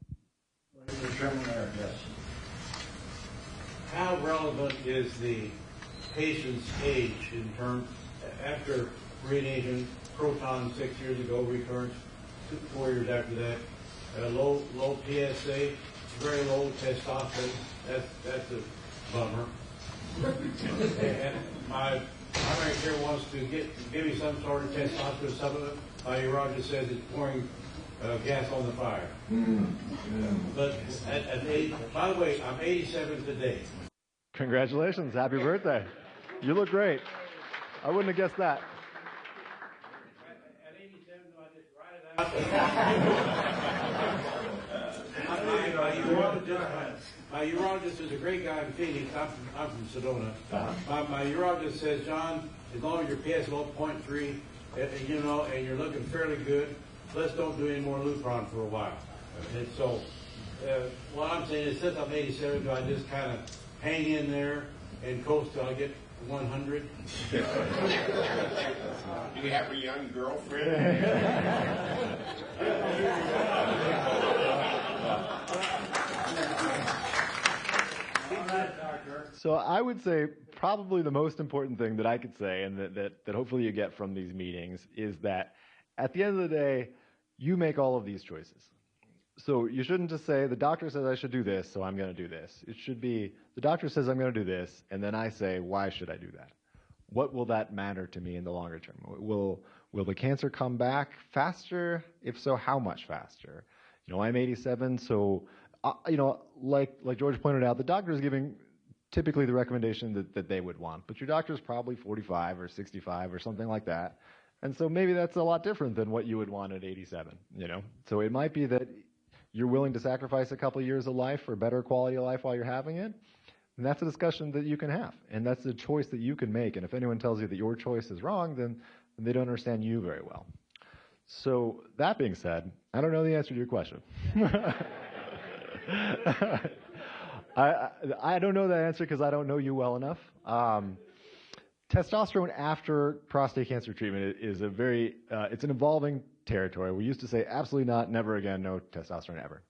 How relevant is the patient's age in terms, after radiation, proton 6 years ago, recurrence 4 years after that, low PSA, very low testosterone, that's a bummer. And my primary care wants to give me some sort of testosterone supplement. My urologist says it's pouring gas on the fire. But at age, by the way, I'm 87 today. Congratulations. Happy birthday. You look great. I wouldn't have guessed that. At 87, do I just write it out? My urologist is a great guy in Phoenix. I'm from Sedona. My urologist says, John, as long as your PS is below 0.3, and you're looking fairly good, let's don't do any more Lupron for a while. And so, what I'm saying is, since I'm 87, do I just kind of hang in there and coast till I get 100? Do you have a young girlfriend? So I would say probably the most important thing that I could say, and that hopefully you get from these meetings, is that at the end of the day, you make all of these choices. So you shouldn't just say, the doctor says I should do this, so I'm going to do this. It should be, the doctor says I'm going to do this, and then I say, why should I do that? What will that matter to me in the longer term? Will the cancer come back faster? If so, how much faster? I'm 87, so, like George pointed out, the doctor is giving typically the recommendation that they would want, but your doctor is probably 45 or 65 or something like that. And so maybe that's a lot different than what you would want at 87, So it might be that you're willing to sacrifice a couple of years of life for better quality of life while you're having it. And that's a discussion that you can have. And that's a choice that you can make. And if anyone tells you that your choice is wrong, then they don't understand you very well. So that being said, I don't know the answer to your question. I don't know that answer because I don't know you well enough. Testosterone after prostate cancer treatment is it's an evolving territory. We used to say absolutely not, never again, no testosterone ever.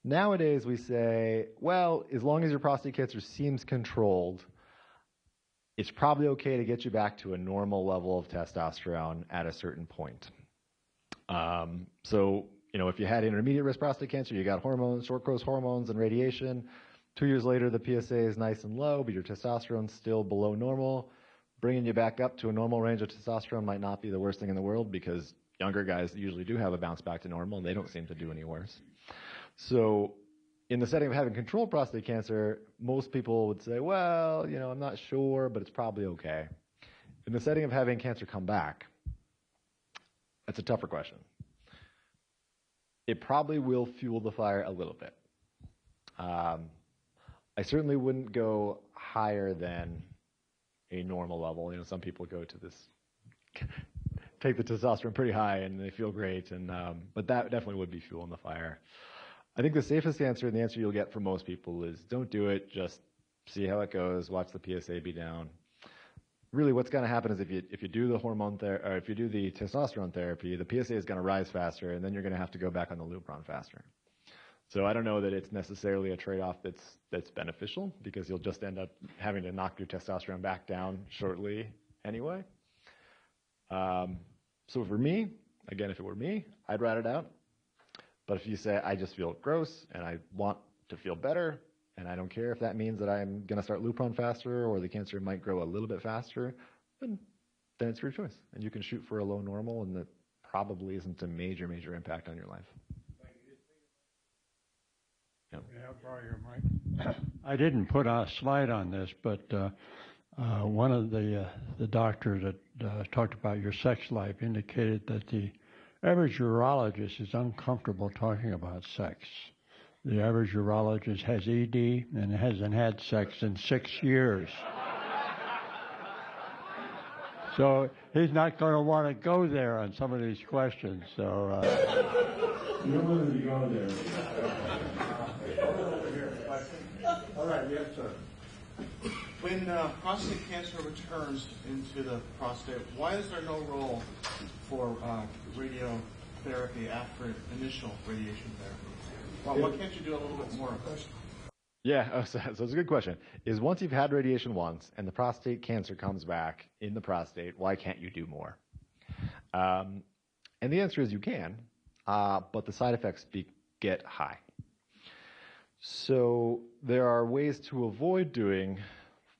Nowadays we say, well, as long as your prostate cancer seems controlled, it's probably okay to get you back to a normal level of testosterone at a certain point. So, if you had intermediate risk prostate cancer, you got hormones, short course hormones and radiation. 2 years later, the PSA is nice and low, but your testosterone's still below normal. Bringing you back up to a normal range of testosterone might not be the worst thing in the world because younger guys usually do have a bounce back to normal and they don't seem to do any worse. So in the setting of having controlled prostate cancer, most people would say, well, I'm not sure, but it's probably okay. In the setting of having cancer come back, that's a tougher question. It probably will fuel the fire a little bit. I certainly wouldn't go higher than a normal level. You know, some people go to this, take the testosterone pretty high and they feel great, and but that definitely would be fuel in the fire. I think the safest answer, and the answer you'll get from most people, is don't do it. Just see how it goes. Watch the PSA be down. Really, what's going to happen is if you do the hormone or if you do the testosterone therapy, the PSA is going to rise faster, and then you're going to have to go back on the Lupron faster. So I don't know that it's necessarily a trade-off that's beneficial, because you'll just end up having to knock your testosterone back down shortly anyway. So for me, again, if it were me, I'd rat it out. But if you say, I just feel gross and I want to feel better, and I don't care if that means that I'm going to start Lupron faster or the cancer might grow a little bit faster, then it's your choice. And you can shoot for a low normal, and that probably isn't a major, major impact on your life. Yep. Yeah, borrow your mic. I didn't put a slide on this, but one of the doctors that talked about your sex life indicated that the average urologist is uncomfortable talking about sex. The average urologist has ED and hasn't had sex in 6 years. So he's not going to want to go there on some of these questions. So you don't want to go there. All right, yes, sir. When prostate cancer returns into the prostate, why is there no role for radiotherapy after initial radiation therapy? Well, why can't you do a little bit more of this? Yeah, so it's a good question. Is once you've had radiation once and the prostate cancer comes back in the prostate, why can't you do more? And the answer is you can, but the side effects get high. So there are ways to avoid doing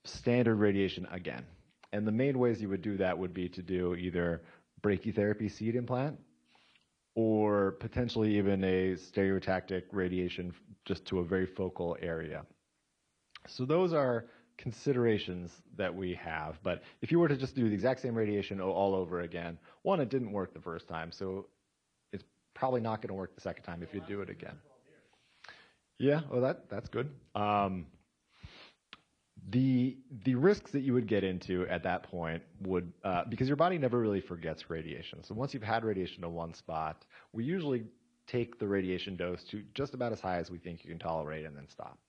standard radiation again. And the main ways you would do that would be to do either brachytherapy seed implant or potentially even a stereotactic radiation just to a very focal area. So those are considerations that we have. But if you were to just do the exact same radiation all over again, one, it didn't work the first time, so it's probably not going to work the second time if you do it again. Yeah, well, that's good. The risks that you would get into at that point would, because your body never really forgets radiation. So once you've had radiation to one spot, we usually take the radiation dose to just about as high as we think you can tolerate and then stop.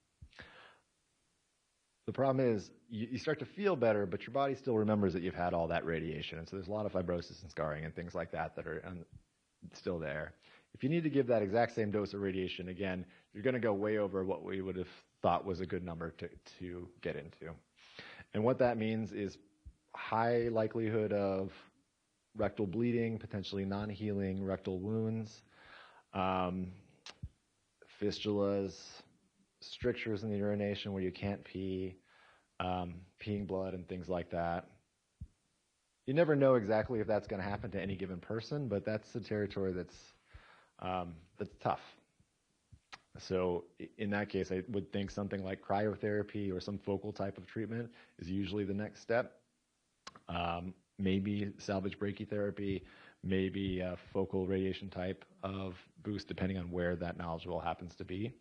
The problem is you start to feel better, but your body still remembers that you've had all that radiation. And so there's a lot of fibrosis and scarring and things like that that are still there. If you need to give that exact same dose of radiation again, you're going to go way over what we would have thought was a good number to get into. And what that means is high likelihood of rectal bleeding, potentially non-healing rectal wounds, fistulas, strictures in the urination where you can't pee, peeing blood and things like that. You never know exactly if that's going to happen to any given person, but that's the territory that's tough. So in that case, I would think something like cryotherapy or some focal type of treatment is usually the next step. Maybe salvage brachytherapy, maybe a focal radiation type of boost, depending on where that nodule happens to be.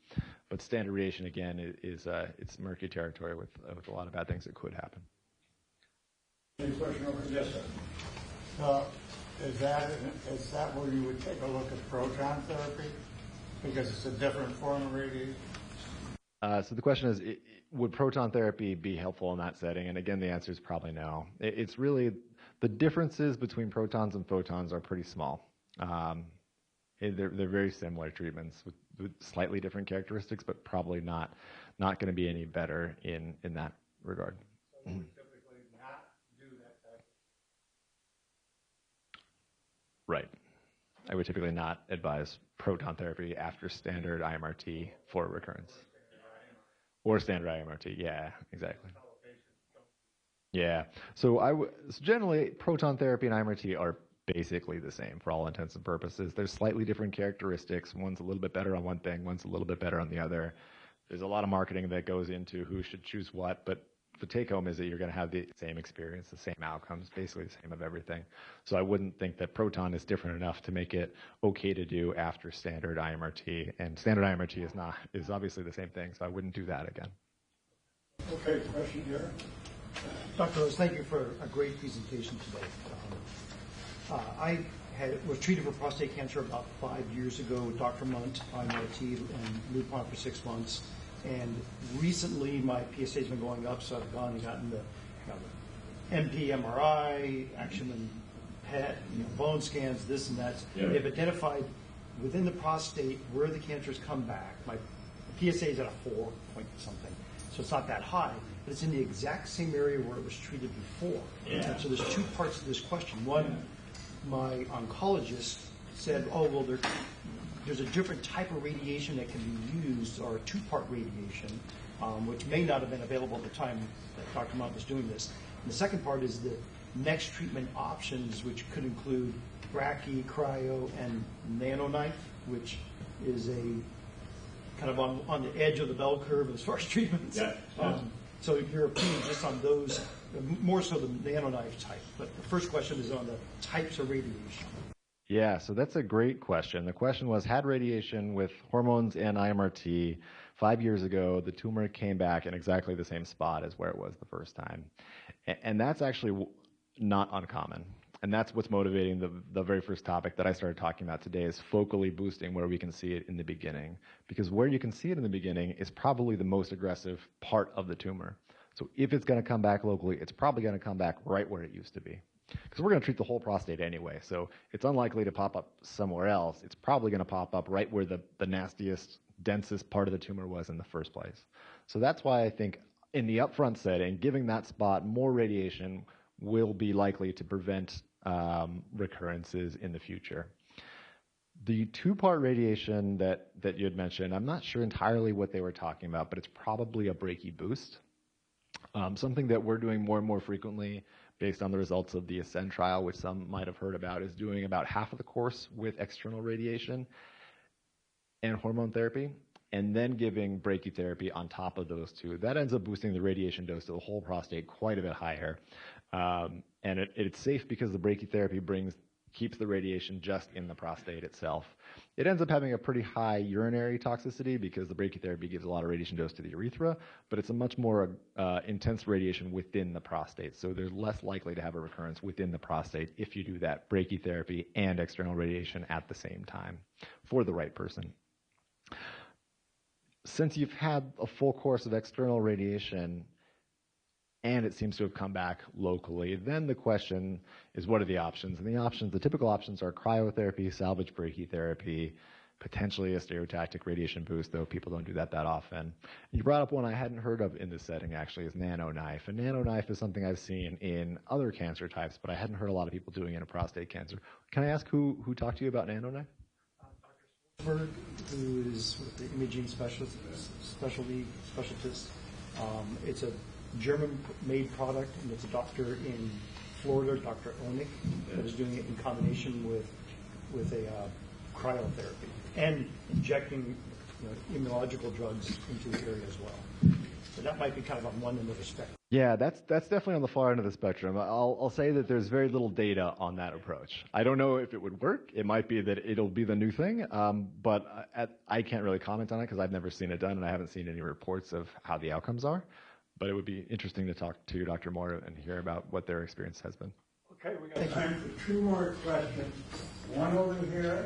But standard radiation, again, it's murky territory with a lot of bad things that could happen. Any question over here? Yes, sir. Is that where you would take a look at proton therapy? Because it's a different form of radiation? So the question is, would proton therapy be helpful in that setting? And again, the answer is probably no. It's really, the differences between protons and photons are pretty small. They're very similar treatments with slightly different characteristics, but probably not going to be any better in that regard. So we typically not do that type of... Right. I would typically not advise proton therapy after standard IMRT for recurrence. Or standard IMRT, yeah, exactly. Yeah, so generally proton therapy and IMRT are basically the same for all intents and purposes. There's slightly different characteristics. One's a little bit better on one thing, one's a little bit better on the other. There's a lot of marketing that goes into who should choose what, but the take home is that you're going to have the same experience, the same outcomes, basically the same of everything. So I wouldn't think that proton is different enough to make it okay to do after standard IMRT. And standard IMRT is obviously the same thing, so I wouldn't do that again. Okay, question here. Dr. Rose, thank you for a great presentation today. I was treated for prostate cancer about 5 years ago with Dr. Munt, IMRT, and Lupron for 6 months. And recently my PSA has been going up, so I've gone and gotten the MP, MRI, action and PET, bone scans, this and that. Yeah. They've identified within the prostate where the cancers come back. My PSA is at a 4 point something, so it's not that high, but it's in the exact same area where it was treated before. Yeah. And so there's 2 parts to this question. One, my oncologist said, oh, well, there's a different type of radiation that can be used, or a 2-part radiation, which may not have been available at the time that Dr. Mott was doing this. And the second part is the next treatment options, which could include brachy, cryo, and nanoknife, which is a kind of on the edge of the bell curve as far as treatments. Yeah. So your opinion just on those, more so the nanoknife type. But the first question is on the types of radiation. Yeah, so that's a great question. The question was, had radiation with hormones and IMRT 5 years ago, the tumor came back in exactly the same spot as where it was the first time. And that's actually not uncommon. And that's what's motivating the very first topic that I started talking about today, is focally boosting where we can see it in the beginning. Because where you can see it in the beginning is probably the most aggressive part of the tumor. So if it's going to come back locally, it's probably going to come back right where it used to be. Because we're going to treat the whole prostate anyway, so it's unlikely to pop up somewhere else. It's probably going to pop up right where the nastiest, densest part of the tumor was in the first place. So that's why I think in the upfront setting, giving that spot more radiation will be likely to prevent recurrences in the future. The 2-part radiation that you had mentioned, I'm not sure entirely what they were talking about, but it's probably a brachy boost. Something that we're doing more and more frequently, based on the results of the ASCEND trial, which some might have heard about, is doing about half of the course with external radiation and hormone therapy, and then giving brachytherapy on top of those 2. That ends up boosting the radiation dose to the whole prostate quite a bit higher. And it's safe because the brachytherapy keeps the radiation just in the prostate itself. It ends up having a pretty high urinary toxicity because the brachytherapy gives a lot of radiation dose to the urethra, but it's a much more intense radiation within the prostate. So they're less likely to have a recurrence within the prostate if you do that brachytherapy and external radiation at the same time for the right person. Since you've had a full course of external radiation and it seems to have come back locally, then the question is, what are the options? And the typical options are cryotherapy, salvage brachytherapy, potentially a stereotactic radiation boost, though people don't do that often. And you brought up one I hadn't heard of in this setting, actually, is nanoknife. And nanoknife is something I've seen in other cancer types, but I hadn't heard a lot of people doing it in prostate cancer. Can I ask who talked to you about nanoknife? Dr. Berg, who is with the imaging specialist. It's a German-made product, and it's a doctor in Florida, Dr. Onik, that is doing it in combination with a cryotherapy and injecting immunological drugs into the area as well. So that might be kind of on one end of the spectrum. Yeah, that's definitely on the far end of the spectrum. I'll say that there's very little data on that approach. I don't know if it would work. It might be that it'll be the new thing, but I can't really comment on it because I've never seen it done and I haven't seen any reports of how the outcomes are. But it would be interesting to talk to Dr. Moore and hear about what their experience has been. Okay, we got time for 2 more questions. One over here.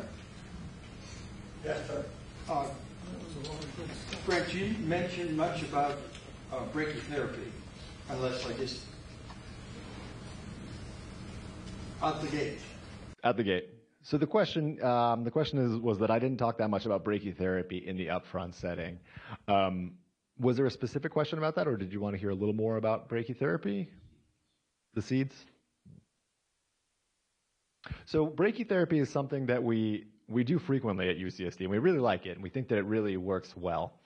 Yes, sir. Brent, you mentioned much about brachytherapy, unless I just out the gate. Out the gate. So the question was that I didn't talk that much about brachytherapy in the upfront setting. Was there a specific question about that, or did you want to hear a little more about brachytherapy? The seeds? So brachytherapy is something that we do frequently at UCSD, and we really like it, and we think that it really works well.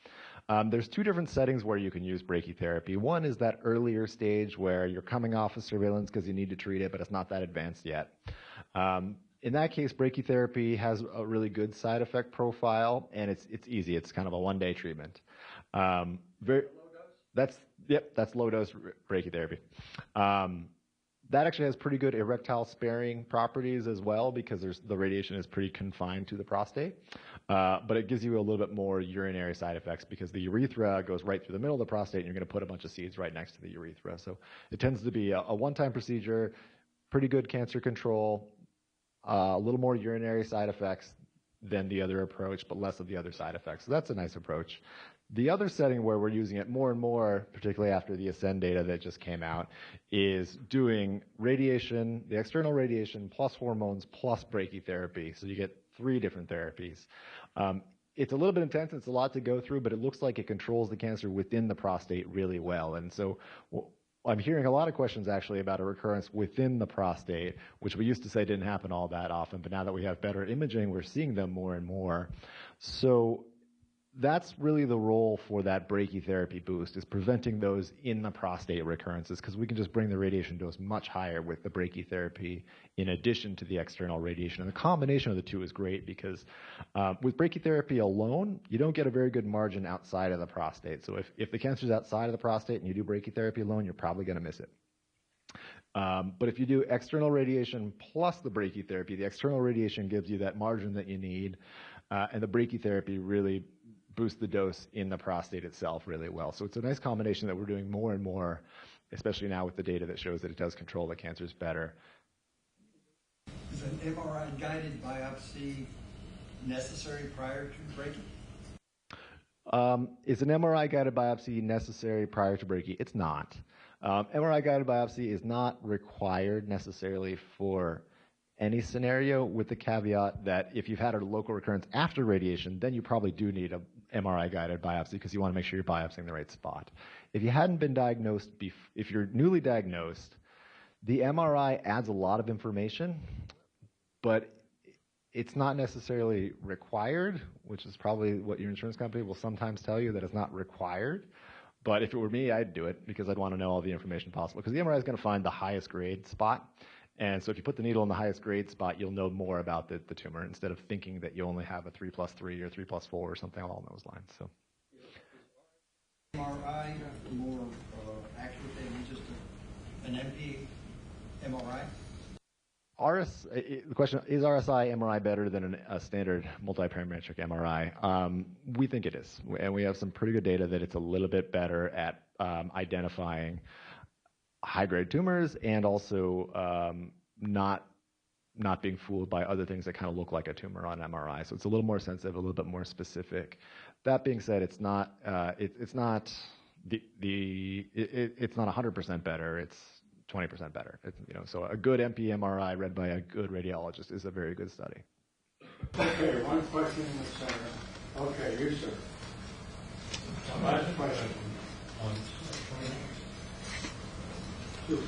There's 2 different settings where you can use brachytherapy. One is that earlier stage where you're coming off of surveillance because you need to treat it, but it's not that advanced yet. In that case, brachytherapy has a really good side effect profile, and it's easy. It's kind of a 1-day treatment. That's low dose brachytherapy. That actually has pretty good erectile sparing properties as well because the radiation is pretty confined to the prostate. But it gives you a little bit more urinary side effects because the urethra goes right through the middle of the prostate, and you're going to put a bunch of seeds right next to the urethra. So it tends to be a one-time procedure, pretty good cancer control, a little more urinary side effects than the other approach, but less of the other side effects. So that's a nice approach. The other setting where we're using it more and more, particularly after the ASCEND data that just came out, is doing radiation, the external radiation plus hormones plus brachytherapy. So you get 3 different therapies. It's a little bit intense. It's a lot to go through, but it looks like it controls the cancer within the prostate really well. And so I'm hearing a lot of questions actually about a recurrence within the prostate, which we used to say didn't happen all that often, but now that we have better imaging, we're seeing them more and more. So that's really the role for that brachytherapy boost, is preventing those in the prostate recurrences, because we can just bring the radiation dose much higher with the brachytherapy in addition to the external radiation. And the combination of the two is great because with brachytherapy alone, you don't get a very good margin outside of the prostate. So if the cancer's outside of the prostate and you do brachytherapy alone, you're probably going to miss it. But if you do external radiation plus the brachytherapy, the external radiation gives you that margin that you need, and the brachytherapy really boost the dose in the prostate itself really well. So it's a nice combination that we're doing more and more, especially now with the data that shows that it does control the cancers better. Is an MRI guided biopsy necessary prior to brachy? Is an MRI guided biopsy necessary prior to brachy? It's not. MRI guided biopsy is not required necessarily for any scenario, with the caveat that if you've had a local recurrence after radiation, then you probably do need a MRI guided biopsy because you want to make sure you're biopsying the right spot. If you hadn't been diagnosed, if you're newly diagnosed, the MRI adds a lot of information, but it's not necessarily required, which is probably what your insurance company will sometimes tell you, that it's not required. But if it were me, I'd do it because I'd want to know all the information possible, because the MRI is going to find the highest grade spot. And so if you put the needle in the highest grade spot, you'll know more about the tumor instead of thinking that you only have a 3+3 or 3+4 or something along those lines. So MRI more accurate than just an MP MRI? The question is, RSI MRI better than a standard multiparametric MRI? We think it is, and we have some pretty good data that it's a little bit better at identifying high-grade tumors and also not being fooled by other things that kind of look like a tumor on MRI. So it's a little more sensitive, a little bit more specific. That being said, it's not 100% better. It's 20% better. So a good MP MRI read by a good radiologist is a very good study. Okay, one question in the center. Okay, you sir. Last question. Two.